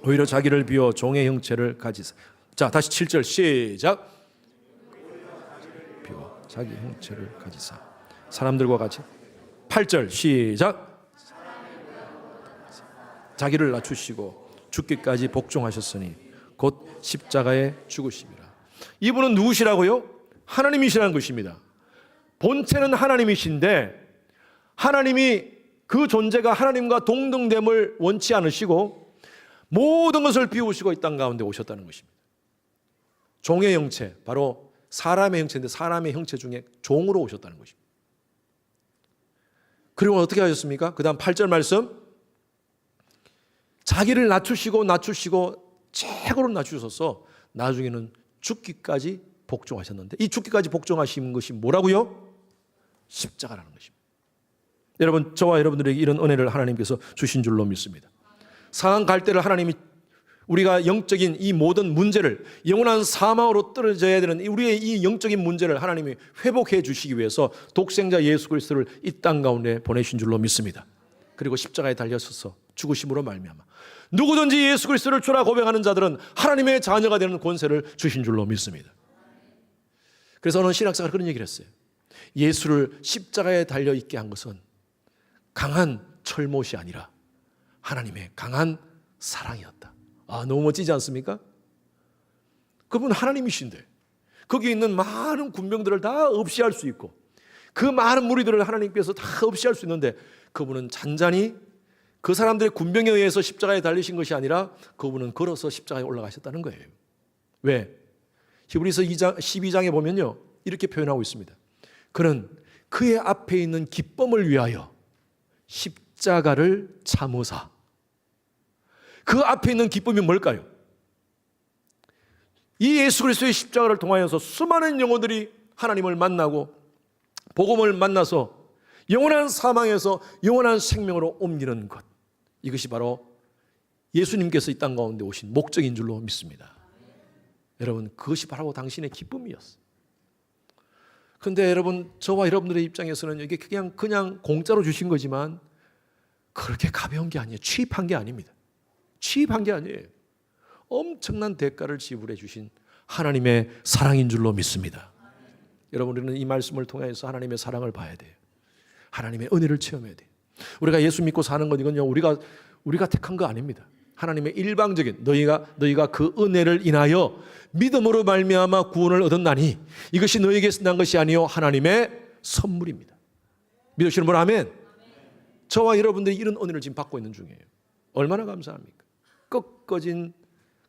오히려 자기를 비워 종의 형체를 가지사. 자, 다시 7절 시작. 비워 자기 형체를 가지사 사람들과 같이. 8절 시작. 자기를 낮추시고 죽기까지 복종하셨으니 곧 십자가에 죽으심이라. 이분은 누구시라고요? 하나님이시라는 것입니다. 본체는 하나님이신데, 하나님이 그 존재가 하나님과 동등됨을 원치 않으시고 모든 것을 비우시고 이 땅 가운데 오셨다는 것입니다. 종의 형체, 바로 사람의 형체인데 사람의 형체 중에 종으로 오셨다는 것입니다. 그리고 어떻게 하셨습니까? 그 다음 8절 말씀. 자기를 낮추시고 최고로 낮추셔서 나중에는 죽기까지 복종하셨는데, 이 죽기까지 복종하신 것이 뭐라고요? 십자가라는 것입니다. 여러분, 저와 여러분들에게 이런 은혜를 하나님께서 주신 줄로 믿습니다. 상한 갈대를 하나님이, 우리가 영적인 이 모든 문제를, 영원한 사망으로 떨어져야 되는 우리의 이 영적인 문제를 하나님이 회복해 주시기 위해서 독생자 예수 그리스도를 이 땅 가운데 보내신 줄로 믿습니다. 그리고 십자가에 달려서서 죽으심으로 말미암아 누구든지 예수 그리스도를 주라 고백하는 자들은 하나님의 자녀가 되는 권세를 주신 줄로 믿습니다. 그래서 어느 신학자가 그런 얘기를 했어요. 예수를 십자가에 달려 있게 한 것은 강한 철못이 아니라 하나님의 강한 사랑이었다. 아, 너무 멋지지 않습니까? 그분 하나님이신데 거기 있는 많은 군병들을 다 없이할 수 있고 그 많은 무리들을 하나님께서 다 없이할 수 있는데 그분은 잔잔히 그 사람들의 군병에 의해서 십자가에 달리신 것이 아니라 그분은 걸어서 십자가에 올라가셨다는 거예요. 왜? 히브리서 12장에 보면요 이렇게 표현하고 있습니다. 그는 그의 앞에 있는 기쁨을 위하여 십자가를 참으사. 그 앞에 있는 기쁨이 뭘까요? 이 예수 그리스도의 십자가를 통하여서 수많은 영혼들이 하나님을 만나고 복음을 만나서 영원한 사망에서 영원한 생명으로 옮기는 것, 이것이 바로 예수님께서 이 땅 가운데 오신 목적인 줄로 믿습니다. 여러분, 그것이 바로 당신의 기쁨이었어요. 그런데 여러분, 저와 여러분들의 입장에서는 이게 그냥 공짜로 주신 거지만 그렇게 가벼운 게 아니에요. 취입한 게 아닙니다. 취입한 게 아니에요. 엄청난 대가를 지불해 주신 하나님의 사랑인 줄로 믿습니다. 여러분, 우리는 이 말씀을 통해서 하나님의 사랑을 봐야 돼요. 하나님의 은혜를 체험해야 돼요. 우리가 예수 믿고 사는 건 이건요 우리가 택한 거 아닙니다. 하나님의 일방적인 너희가 그 은혜를 인하여 믿음으로 말미암아 구원을 얻었나니 이것이 너희에게서 난 것이 아니요 하나님의 선물입니다. 믿으시는 분 아멘. 저와 여러분들이 이런 은혜를 지금 받고 있는 중이에요. 얼마나 감사합니까? 꺾어진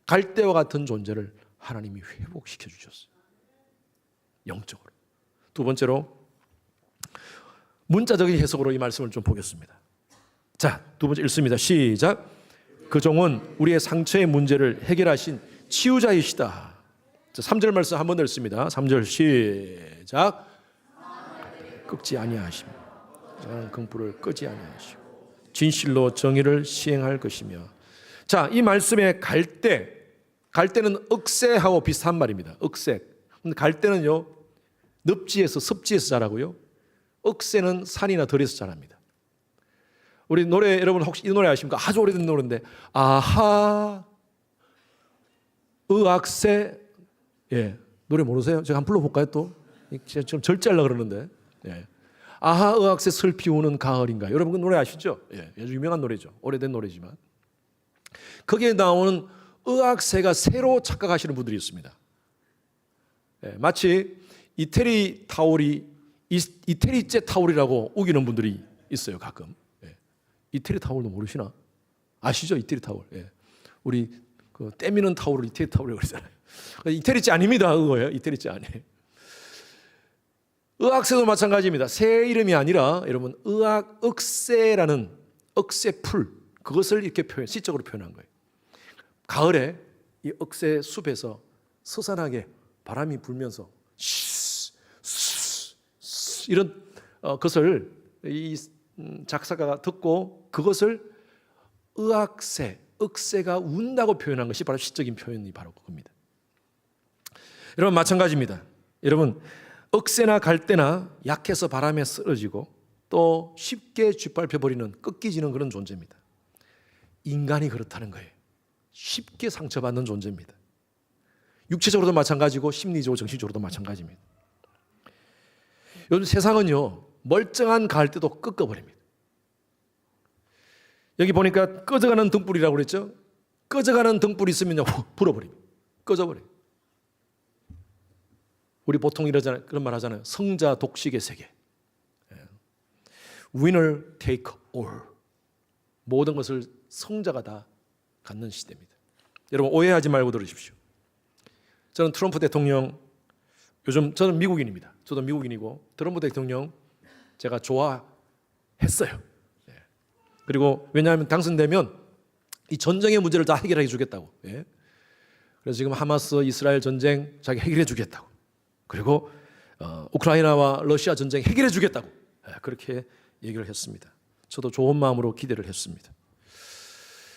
갈대와 같은 존재를 하나님이 회복시켜 주셨어요. 영적으로. 두 번째로 문자적인 해석으로 이 말씀을 좀 보겠습니다. 자, 두 번째 읽습니다. 시작. 그 종은 우리의 상처의 문제를 해결하신 치유자이시다. 자, 3절 말씀 한 번 더 읽습니다. 3절 시작. 꺾지 아니하시며 긍휼을 끄지 아니하시고 진실로 정의를 시행할 것이며. 자, 이 말씀의 갈대는 억새하고 비슷한 말입니다. 억새. 근데 갈대는요 늪지에서 습지에서 자라고요. 억새는 산이나 들에서 자랍니다. 우리 노래 여러분 혹시 이 노래 아십니까? 아주 오래된 노래인데 아하 의악새. 예, 노래 모르세요? 제가 한번 불러볼까요 또? 지금 절제하려고 그러는데. 예. 아하 의악새 슬피 우는 가을인가. 여러분 그 노래 아시죠? 예, 아주 유명한 노래죠. 오래된 노래지만 거기에 나오는 의악새가 새로 착각하시는 분들이 있습니다. 예, 마치 이태리 타올이 이태리째 타올이라고 우기는 분들이 있어요 가끔. 예. 이태리 타올도 모르시나? 아시죠? 이태리 타올. 예. 우리 그 떼미는 타올을 이태리 타올이라고 그러잖아요. 이태리째 아닙니다. 그거예요. 이태리째 아니에요. 의악새도 마찬가지입니다. 새 이름이 아니라 여러분 억새라는 억새풀 그것을 이렇게 시적으로 표현한 거예요. 가을에 이 억새 숲에서 서산하게 바람이 불면서 이런 것을 이 작사가가 듣고 그것을 억새가 운다고 표현한 것이 바로 시적인 표현이 바로 그겁니다. 여러분 마찬가지입니다. 여러분 억새나 갈대나 약해서 바람에 쓰러지고 또 쉽게 짓밟혀버리는 꺾이지는 그런 존재입니다. 인간이 그렇다는 거예요. 쉽게 상처받는 존재입니다. 육체적으로도 마찬가지고 심리적으로 정신적으로도 마찬가지입니다. 요즘 세상은요 멀쩡한 갈대도 꺾어버립니다. 여기 보니까 꺼져가는 등불이라고 그랬죠. 꺼져가는 등불이 있으면 불어버립니다. 꺼져버려요. 우리 보통 이러잖아요. 그런 말 하잖아요. 성자 독식의 세계. Winner take all. 모든 것을 성자가 다 갖는 시대입니다. 여러분 오해하지 말고 들으십시오. 저는 트럼프 대통령 요즘 저는 미국인입니다. 저도 미국인이고 트럼프 대통령 제가 좋아했어요. 그리고 왜냐하면 당선되면 이 전쟁의 문제를 다 해결해 주겠다고. 그래서 지금 하마스 이스라엘 전쟁 자기 해결해 주겠다고. 그리고 우크라이나와 러시아 전쟁 해결해 주겠다고. 그렇게 얘기를 했습니다. 저도 좋은 마음으로 기대를 했습니다.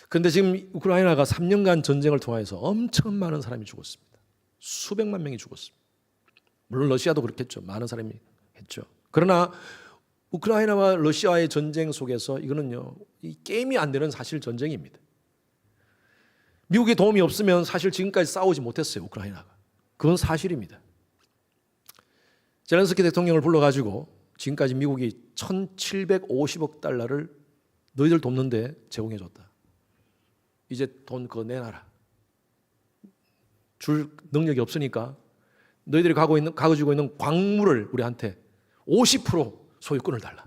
그런데 지금 우크라이나가 3년간 전쟁을 통해서 엄청 많은 사람이 죽었습니다. 수백만 명이 죽었습니다. 물론 러시아도 그렇겠죠. 많은 사람이 했죠. 그러나 우크라이나와 러시아의 전쟁 속에서 이거는요, 이 게임이 안 되는 사실 전쟁입니다. 미국의 도움이 없으면 사실 지금까지 싸우지 못했어요, 우크라이나가. 그건 사실입니다. 젤렌스키 대통령을 불러가지고 지금까지 미국이 1,750억 달러를 너희들 돕는데 제공해줬다. 이제 돈 그거 내놔라. 줄 능력이 없으니까 너희들이 가지고 있는 광물을 우리한테 50% 소유권을 달라.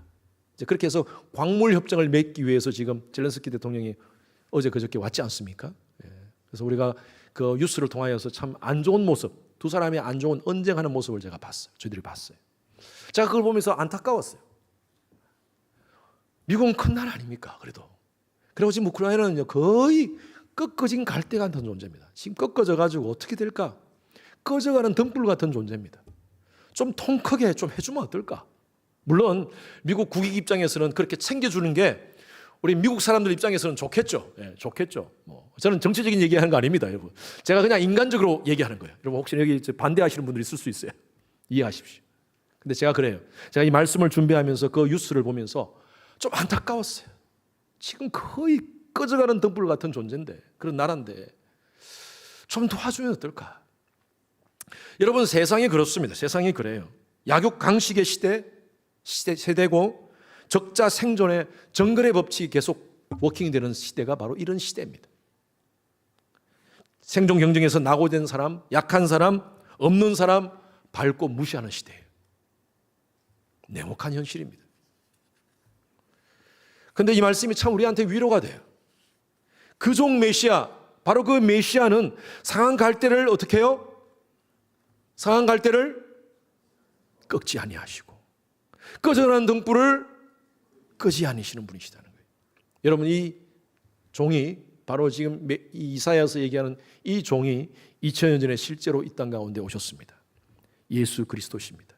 이제 그렇게 해서 광물 협정을 맺기 위해서 지금 젤렌스키 대통령이 어제 그저께 왔지 않습니까? 그래서 우리가 그 뉴스를 통하여서 참 안 좋은 모습, 두 사람이 안 좋은 언쟁하는 모습을 제가 봤어요. 저희들이 봤어요. 제가 그걸 보면서 안타까웠어요. 미국은 큰 나라 아닙니까? 그래도. 그리고 지금 우크라이나는 거의 꺾어진 갈대 같은 존재입니다. 지금 꺾어져 가지고 어떻게 될까? 꺼져가는 등불 같은 존재입니다. 좀 통 크게 좀 해주면 어떨까? 물론 미국 국익 입장에서는 그렇게 챙겨주는 게 우리 미국 사람들 입장에서는 좋겠죠. 예, 좋겠죠. 저는 정치적인 얘기하는 거 아닙니다, 여러분. 제가 그냥 인간적으로 얘기하는 거예요. 여러분 혹시 여기 반대하시는 분들이 있을 수 있어요. 이해하십시오. 근데 제가 그래요. 제가 이 말씀을 준비하면서 그 뉴스를 보면서 좀 안타까웠어요. 지금 거의 꺼져가는 등불 같은 존재인데, 그런 나라인데 좀 도와주면 어떨까? 여러분, 세상이 그렇습니다. 세상이 그래요. 약육 강식의 세대고 적자 생존의 정글의 법칙이 계속 워킹되는 시대가 바로 이런 시대입니다. 생존 경쟁에서 낙오된 사람, 약한 사람, 없는 사람 밟고 무시하는 시대예요. 냉혹한 현실입니다. 그런데 이 말씀이 참 우리한테 위로가 돼요. 그 종 메시아, 바로 그 메시아는 상한 갈대를 어떻게 해요? 상한 갈대를 꺾지 아니하시고 꺼져가는 등불을 끄지 아니시는 분이시다는 거예요. 여러분, 이 종이 바로 지금 이사야서 얘기하는 이 종이 2000년 전에 실제로 이 땅 가운데 오셨습니다. 예수 그리스도십니다.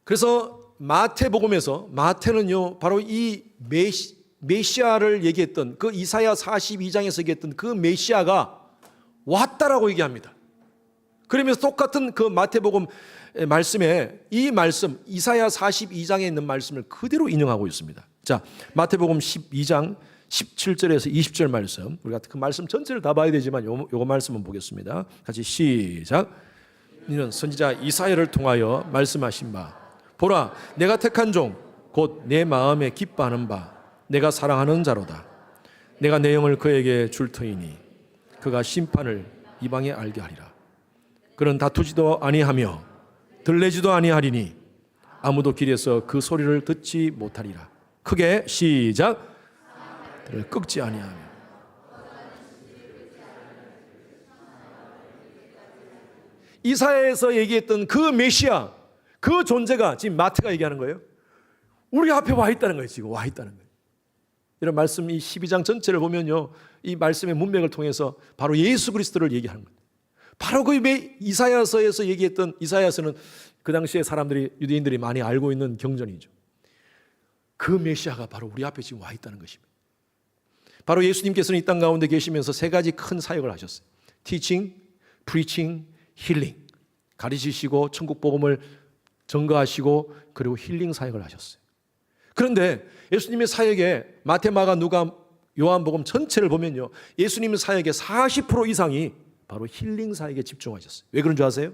그래서 마태복음에서, 마태는요 바로 이 메시아를 얘기했던 그 이사야 42장에서 얘기했던 그 메시아가 왔다라고 얘기합니다. 그러면서 똑같은 그 마태복음 말씀에 이 말씀 이사야 42장에 있는 말씀을 그대로 인용하고 있습니다. 자, 마태복음 12장 17절에서 20절 말씀, 우리가 그 말씀 전체를 다 봐야 되지만 요거 말씀은 보겠습니다. 같이 시작. 이는 선지자 이사야를 통하여 말씀하신 바, 보라, 내가 택한 종 곧 내 마음에 기뻐하는 바, 내가 사랑하는 자로다. 내가 내 영을 그에게 줄 터이니 그가 심판을 이방에 알게 하리라. 그는 다투지도 아니하며 들레지도 아니하리니 아무도 길에서 그 소리를 듣지 못하리라. 크게 시작. 들을 꺾지 아니하며. 이사야에서 얘기했던 그 메시아, 그 존재가 지금 마태가 얘기하는 거예요. 우리 앞에 와 있다는 거예요. 지금 와 있다는 거예요. 이런 말씀, 이 12장 전체를 보면요, 이 말씀의 문맥을 통해서 바로 예수 그리스도를 얘기하는 거예요. 바로 그 이사야서에서 얘기했던, 이사야서는 그 당시에 사람들이, 유대인들이 많이 알고 있는 경전이죠. 그 메시아가 바로 우리 앞에 지금 와 있다는 것입니다. 바로 예수님께서는 이 땅 가운데 계시면서 세 가지 큰 사역을 하셨어요. Teaching, Preaching, Healing. 가르치시고 천국 복음을 전거하시고 그리고 힐링 사역을 하셨어요. 그런데 예수님의 사역에 마태, 마가, 누가, 요한복음 전체를 보면요, 예수님의 사역의 40% 이상이 바로 힐링 사역에 집중하셨어요. 왜 그런 줄 아세요?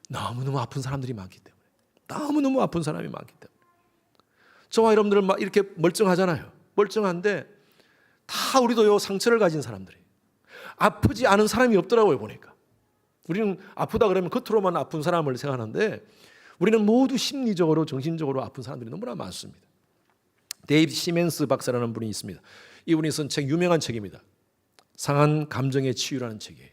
너무너무 아픈 사람들이 많기 때문에. 너무너무 아픈 사람이 많기 때문에. 저와 여러분들은 막 이렇게 멀쩡하잖아요. 멀쩡한데 다 우리도 요 상처를 가진 사람들이에요. 아프지 않은 사람이 없더라고요, 보니까. 우리는 아프다 그러면 겉으로만 아픈 사람을 생각하는데 우리는 모두 심리적으로, 정신적으로 아픈 사람들이 너무나 많습니다. 데이비드 시멘스 박사라는 분이 있습니다. 이분이 쓴 책, 유명한 책입니다. 상한 감정의 치유라는 책이에요.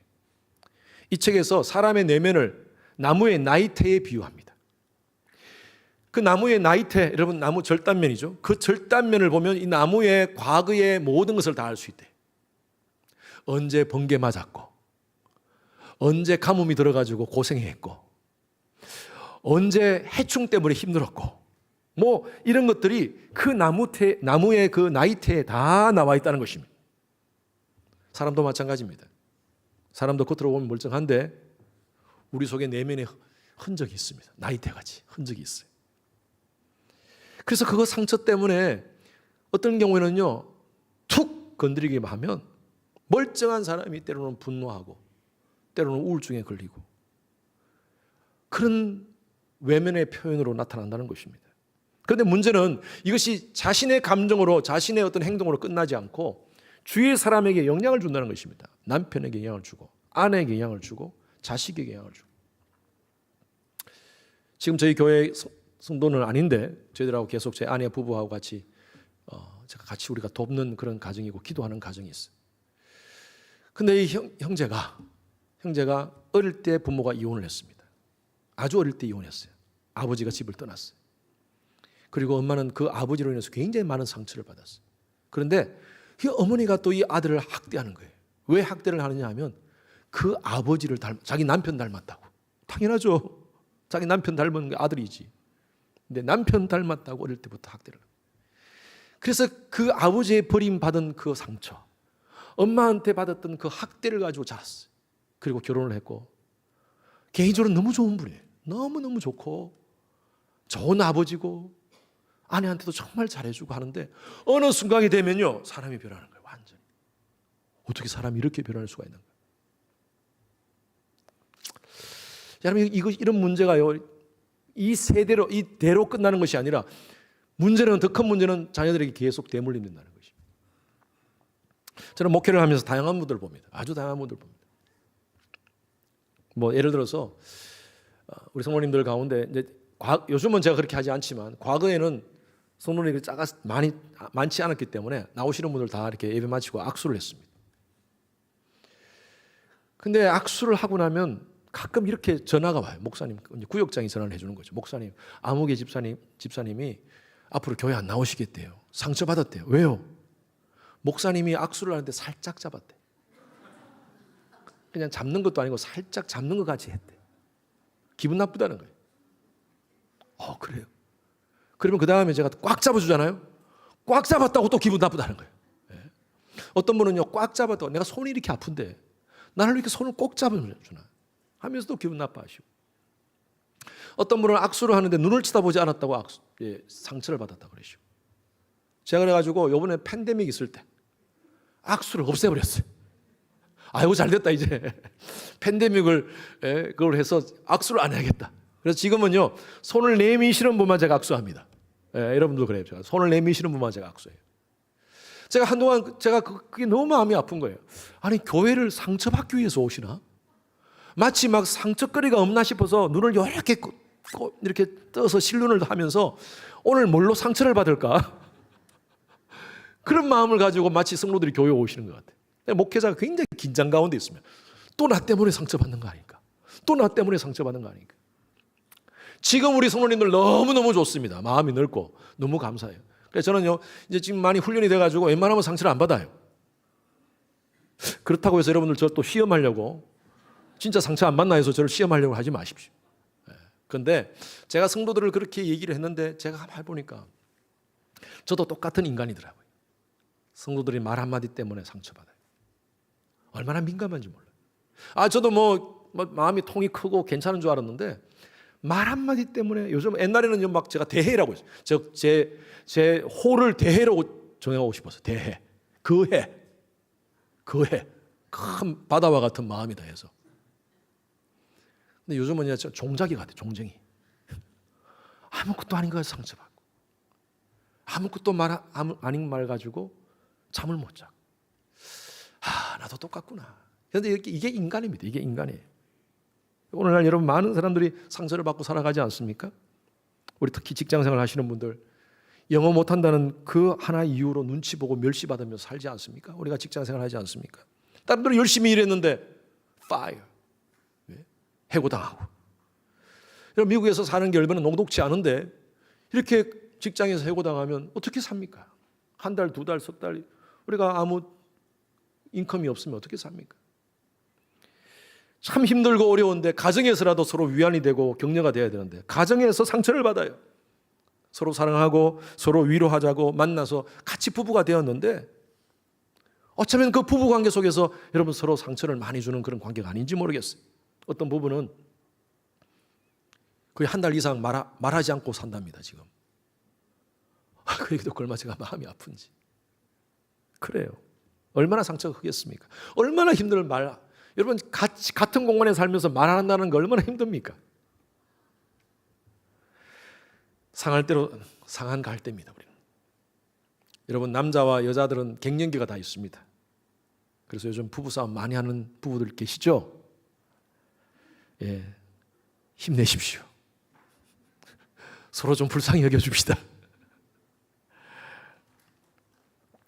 이 책에서 사람의 내면을 나무의 나이테에 비유합니다. 그 나무의 나이테, 여러분 나무 절단면이죠. 그 절단면을 보면 이 나무의 과거의 모든 것을 다 알 수 있대요. 언제 번개 맞았고, 언제 가뭄이 들어가지고 고생했고, 언제 해충 때문에 힘들었고, 뭐 이런 것들이 그 나무의 그 나이테에 다 나와 있다는 것입니다. 사람도 마찬가지입니다. 사람도 겉으로 보면 멀쩡한데 우리 속에 내면에 흔적이 있습니다. 나이테같이 흔적이 있어요. 그래서 그거 상처 때문에 어떤 경우에는요, 툭 건드리기만 하면 멀쩡한 사람이 때로는 분노하고 때로는 우울증에 걸리고 그런 외면의 표현으로 나타난다는 것입니다. 그런데 문제는 이것이 자신의 감정으로, 자신의 어떤 행동으로 끝나지 않고 주위의 사람에게 영향을 준다는 것입니다. 남편에게 영향을 주고, 아내에게 영향을 주고, 자식에게 영향을 주고. 지금 저희 교회 성도는 아닌데 저희들하고 계속 제 아내 부부하고 같이 제가 같이 우리가 돕는 그런 가정이고 기도하는 가정이 있어요. 근데 이 형제가 어릴 때 부모가 이혼을 했습니다. 아주 어릴 때 이혼했어요. 아버지가 집을 떠났어요. 그리고 엄마는 그 아버지로 인해서 굉장히 많은 상처를 받았어요. 그런데 그 어머니가 또 이 아들을 학대하는 거예요. 왜 학대를 하느냐 하면 그 아버지를 자기 남편 닮았다고. 당연하죠. 자기 남편 닮은 아들이지. 근데 남편 닮았다고 어릴 때부터 학대를. 그래서 그 아버지의 버림받은 그 상처, 엄마한테 받았던 그 학대를 가지고 자랐어요. 그리고 결혼을 했고 개인적으로 너무 좋은 분이에요. 너무너무 좋고 좋은 아버지고 아내한테도 정말 잘해주고 하는데 어느 순간이 되면요 사람이 변하는 거예요. 완전히. 어떻게 사람이 이렇게 변할 수가 있는 거예요. 여러분 이런 문제가요 이 세대로 이 대로 끝나는 것이 아니라 문제는 더 큰 문제는 자녀들에게 계속 대물림된다는 것입니다. 저는 목회를 하면서 다양한 분들을 봅니다. 아주 다양한 분들을 봅니다. 뭐 예를 들어서 우리 성도님들 가운데 이제 요즘은 제가 그렇게 하지 않지만 과거에는 성도님이 많지 않았기 때문에 나오시는 분들 다 이렇게 예배 마치고 악수를 했습니다. 근데 악수를 하고 나면 가끔 이렇게 전화가 와요. 목사님, 구역장이 전화를 해주는 거죠. 목사님, 아무개 집사님이 앞으로 교회 안 나오시겠대요. 상처받았대요. 왜요? 목사님이 악수를 하는데 살짝 잡았대. 그냥 잡는 것도 아니고 살짝 잡는 것 같이 했대. 기분 나쁘다는 거예요. 그래요. 그러면 그 다음에 제가 꽉 잡아주잖아요. 꽉 잡았다고 또 기분 나쁘다는 거예요. 네. 어떤 분은요, 꽉 잡았다고 내가 손이 이렇게 아픈데 나를 이렇게 손을 꼭 잡아주나 하면서도 기분 나빠하시고. 어떤 분은 악수를 하는데 눈을 쳐다보지 않았다고 상처를 받았다고 그러시고. 제가 그래가지고 이번에 팬데믹 있을 때 악수를 없애버렸어요. 아이고 잘됐다 이제 팬데믹을 그걸 해서 악수를 안 해야겠다. 그래서 지금은요 손을 내미시는 분만 제가 악수합니다. 여러분도 그래요. 제가 손을 내미시는 분만 제가 악수해요. 제가 한동안 그게 너무 마음이 아픈 거예요. 아니 교회를 상처받기 위해서 오시나? 마치 막 상처거리가 없나 싶어서 눈을 이렇게 떠서 실눈을 하면서 오늘 뭘로 상처를 받을까? 그런 마음을 가지고 마치 성도들이 교회에 오시는 것 같아요. 목회자가 굉장히 긴장 가운데 있으면 또 나 때문에 상처받는 거 아닐까? 또 나 때문에 상처받는 거 아닐까? 지금 우리 성도님들 너무너무 좋습니다. 마음이 넓고 너무 감사해요. 그래서 저는요 이제 지금 많이 훈련이 돼가지고 웬만하면 상처를 안 받아요. 그렇다고 해서 여러분들 저 또 시험하려고 진짜 상처 안 받나 해서 저를 시험하려고 하지 마십시오. 그런데 제가 성도들을 그렇게 얘기를 했는데 제가 한번 해보니까 저도 똑같은 인간이더라고요. 성도들이 말 한마디 때문에 상처받아요. 얼마나 민감한지 몰라요. 저도 마음이 통이 크고 괜찮은 줄 알았는데 말 한마디 때문에 요즘 옛날에는 막 제가 대해라고 했어요. 제 호를 대해로 정하고 싶었어요. 대해. 그해. 큰 바다와 같은 마음이다 해서. 근데 요즘은 종자기 같아요. 종쟁이. 아무것도 아닌 거 상처받고 아무것도 아닌 말 가지고 잠을 못 자고 나도 똑같구나. 그런데 이게 인간입니다. 이게 인간이에요. 오늘날 여러분 많은 사람들이 상처를 받고 살아가지 않습니까? 우리 특히 직장생활 하시는 분들 영어 못한다는 그 하나 이유로 눈치 보고 멸시받으면서 살지 않습니까? 우리가 직장생활 하지 않습니까? 다른 분들은 열심히 일했는데 fire, 해고당하고. 여러분 미국에서 사는 게 얼마나 녹록지 않은데 이렇게 직장에서 해고당하면 어떻게 삽니까? 한 달, 두 달, 석 달 우리가 아무 인컴이 없으면 어떻게 삽니까? 참 힘들고 어려운데 가정에서라도 서로 위안이 되고 격려가 돼야 되는데 가정에서 상처를 받아요. 서로 사랑하고 서로 위로하자고 만나서 같이 부부가 되었는데 어쩌면 그 부부관계 속에서 여러분 서로 상처를 많이 주는 그런 관계가 아닌지 모르겠어요. 어떤 부부는 거의 한 달 이상 말하지 않고 산답니다. 지금. 그 얘기도 얼마나 제가 마음이 아픈지. 그래요. 얼마나 상처가 크겠습니까? 얼마나 힘든 여러분 같은 공간에 살면서 말 안 한다는 거 얼마나 힘듭니까? 상할 대로 상한 갈 때입니다. 우리는. 여러분 남자와 여자들은 갱년기가 다 있습니다. 그래서 요즘 부부싸움 많이 하는 부부들 계시죠? 예, 힘내십시오. 서로 좀 불쌍히 여겨줍시다.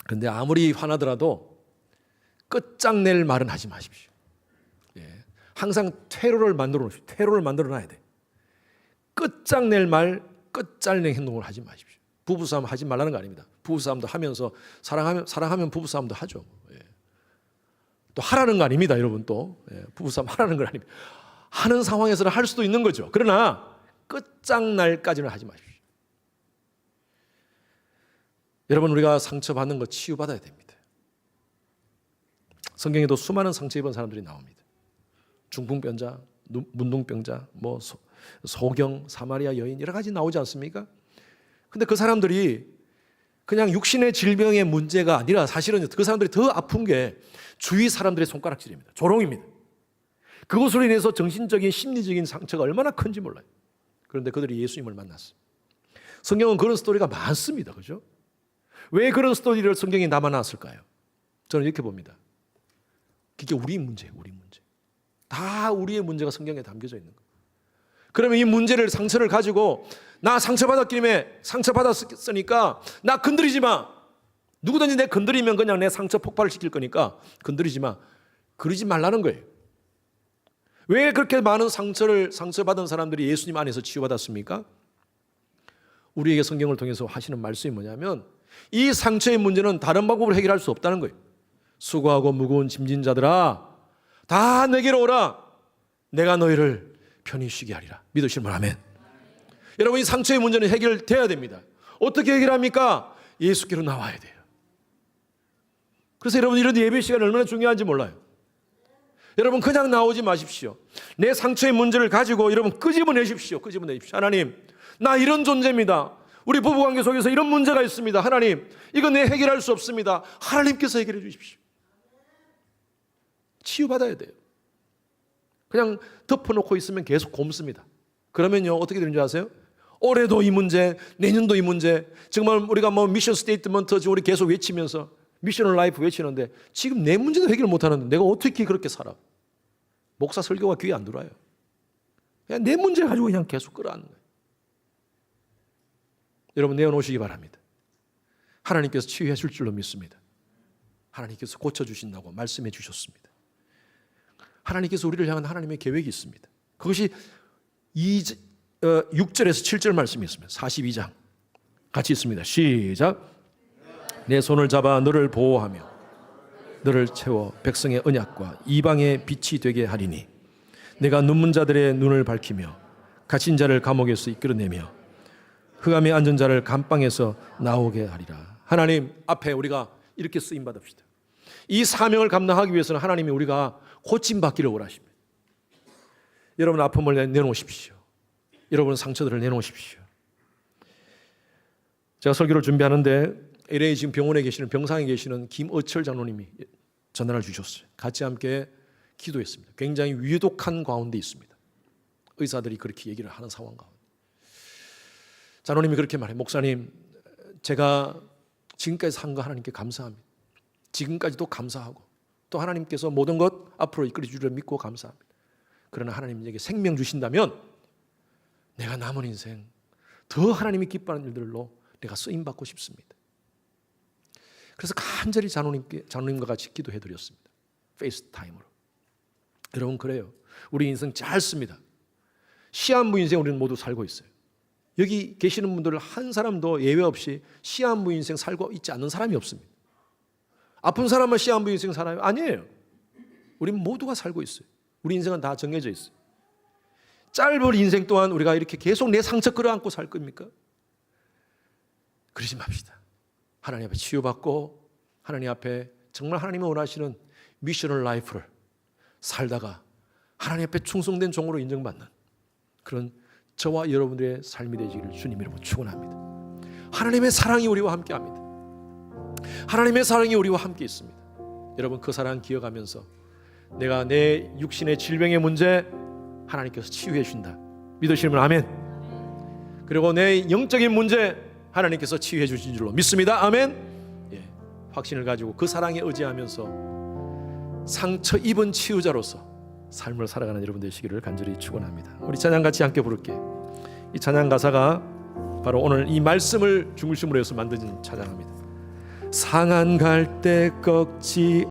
그런데 아무리 화나더라도 끝장낼 말은 하지 마십시오. 예, 항상 퇴로를 만들어 놓으십시오. 퇴로를 만들어 놔야 돼. 끝장낼 말, 끝잘낸 행동을 하지 마십시오. 부부싸움 하지 말라는 거 아닙니다. 부부싸움도 하면서 사랑하면 부부싸움도 하죠. 예. 또 하라는 거 아닙니다, 여러분. 또 부부싸움 하라는 건 아닙니다. 하는 상황에서는 할 수도 있는 거죠. 그러나 끝장날까지는 하지 마십시오. 여러분, 우리가 상처받는 거 치유받아야 됩니다. 성경에도 수많은 상처 입은 사람들이 나옵니다. 중풍병자, 문둥병자, 소경, 사마리아 여인 여러 가지 나오지 않습니까? 근데 그 사람들이 그냥 육신의 질병의 문제가 아니라 사실은 그 사람들이 더 아픈 게 주위 사람들의 손가락질입니다. 조롱입니다. 그것으로 인해서 정신적인 심리적인 상처가 얼마나 큰지 몰라요. 그런데 그들이 예수님을 만났어요. 성경은 그런 스토리가 많습니다. 그죠? 왜 그런 스토리를 성경에 남아놨을까요? 저는 이렇게 봅니다. 그게 우리 문제예요. 우리 문제. 다 우리의 문제가 성경에 담겨져 있는 거예요. 그러면 이 문제를, 상처를 가지고 나 상처받았으니까 나 건드리지 마. 누구든지 내 건드리면 그냥 내 상처 폭발을 시킬 거니까 건드리지 마. 그러지 말라는 거예요. 왜 그렇게 많은 상처받은 사람들이 예수님 안에서 치유받았습니까? 우리에게 성경을 통해서 하시는 말씀이 뭐냐면 이 상처의 문제는 다른 방법으로 해결할 수 없다는 거예요. 수고하고 무거운 짐진 자들아 다 내게로 오라. 내가 너희를 편히 쉬게 하리라. 믿으시면 아멘. 여러분, 이 상처의 문제는 해결돼야 됩니다. 어떻게 해결합니까? 예수께로 나와야 돼요. 그래서 여러분, 이런 예배 시간이 얼마나 중요한지 몰라요. 여러분, 그냥 나오지 마십시오. 내 상처의 문제를 가지고 여러분 끄집어내십시오. 하나님, 나 이런 존재입니다. 우리 부부관계 속에서 이런 문제가 있습니다. 하나님, 이건 내 해결할 수 없습니다. 하나님께서 해결해 주십시오. 치유받아야 돼요. 그냥 덮어놓고 있으면 계속 곪습니다. 그러면요, 어떻게 되는 줄 아세요? 올해도 이 문제, 내년도 이 문제. 정말 우리가 미션 스테이트먼트 우리 계속 외치면서 미션을 라이프 외치는데 지금 내 문제도 해결 못하는데 내가 어떻게 그렇게 살아? 목사 설교가 귀에 안 들어와요. 그냥 내 문제 가지고 그냥 계속 끌어안는 거예요. 여러분, 내어놓으시기 바랍니다. 하나님께서 치유해 줄 줄로 믿습니다. 하나님께서 고쳐주신다고 말씀해 주셨습니다. 하나님께서 우리를 향한 하나님의 계획이 있습니다. 그것이 6절에서 7절 말씀이 있습니다. 42장 같이 있습니다. 시작. 내 손을 잡아 너를 보호하며 너를 채워 백성의 언약과 이방의 빛이 되게 하리니 내가 눈먼 자들의 눈을 밝히며 갇힌 자를 감옥에서 이끌어내며 흑암에 앉은 자를 감방에서 나오게 하리라. 하나님 앞에 우리가 이렇게 쓰임 받읍시다. 이 사명을 감당하기 위해서는 하나님이 우리가 고침받기를 원하십니다. 여러분, 아픔을 내놓으십시오. 여러분, 상처들을 내놓으십시오. 제가 설교를 준비하는데 LA 지금 병원에 계시는, 병상에 계시는 김어철 장로님이 전화를 주셨어요. 같이 함께 기도했습니다. 굉장히 위독한 가운데 있습니다. 의사들이 그렇게 얘기를 하는 상황 가운데 장로님이 그렇게 말해요. 목사님, 제가 지금까지 산 거 하나님께 감사합니다. 지금까지도 감사하고 또 하나님께서 모든 것 앞으로 이끌어 주리라 믿고 감사합니다. 그러나 하나님이 내게 생명 주신다면 내가 남은 인생 더 하나님이 기뻐하는 일들로 내가 쓰임받고 싶습니다. 그래서 간절히 장로님과 같이 기도해드렸습니다. 페이스타임으로. 여러분, 그래요. 우리 인생 짧습니다. 시한부 인생 우리는 모두 살고 있어요. 여기 계시는 분들 한 사람도 예외 없이 시한부 인생 살고 있지 않는 사람이 없습니다. 아픈 사람만 시한부 인생 살아요? 아니에요. 우리 모두가 살고 있어요. 우리 인생은 다 정해져 있어요. 짧은 인생 동안 우리가 이렇게 계속 내 상처 끌어안고 살 겁니까? 그러지 맙시다. 하나님 앞에 치유받고 하나님 앞에 정말 하나님이 원하시는 미셔널 라이프를 살다가 하나님 앞에 충성된 종으로 인정받는 그런 저와 여러분들의 삶이 되시기를 주님 이름으로 축원합니다. 하나님의 사랑이 우리와 함께합니다. 하나님의 사랑이 우리와 함께 있습니다. 여러분, 그 사랑 기억하면서 내가 내 육신의 질병의 문제 하나님께서 치유해 주신다 믿으시면 아멘. 그리고 내 영적인 문제 하나님께서 치유해 주신 줄로 믿습니다. 아멘. 예, 확신을 가지고 그 사랑에 의지하면서 상처 입은 치유자로서 삶을 살아가는 여러분 되시기를 간절히 축원합니다. 우리 찬양 같이 함께 부를게요. 이 찬양 가사가 바로 오늘 이 말씀을 중심으로 해서 만든 찬양입니다. 상한 갈대 꺾지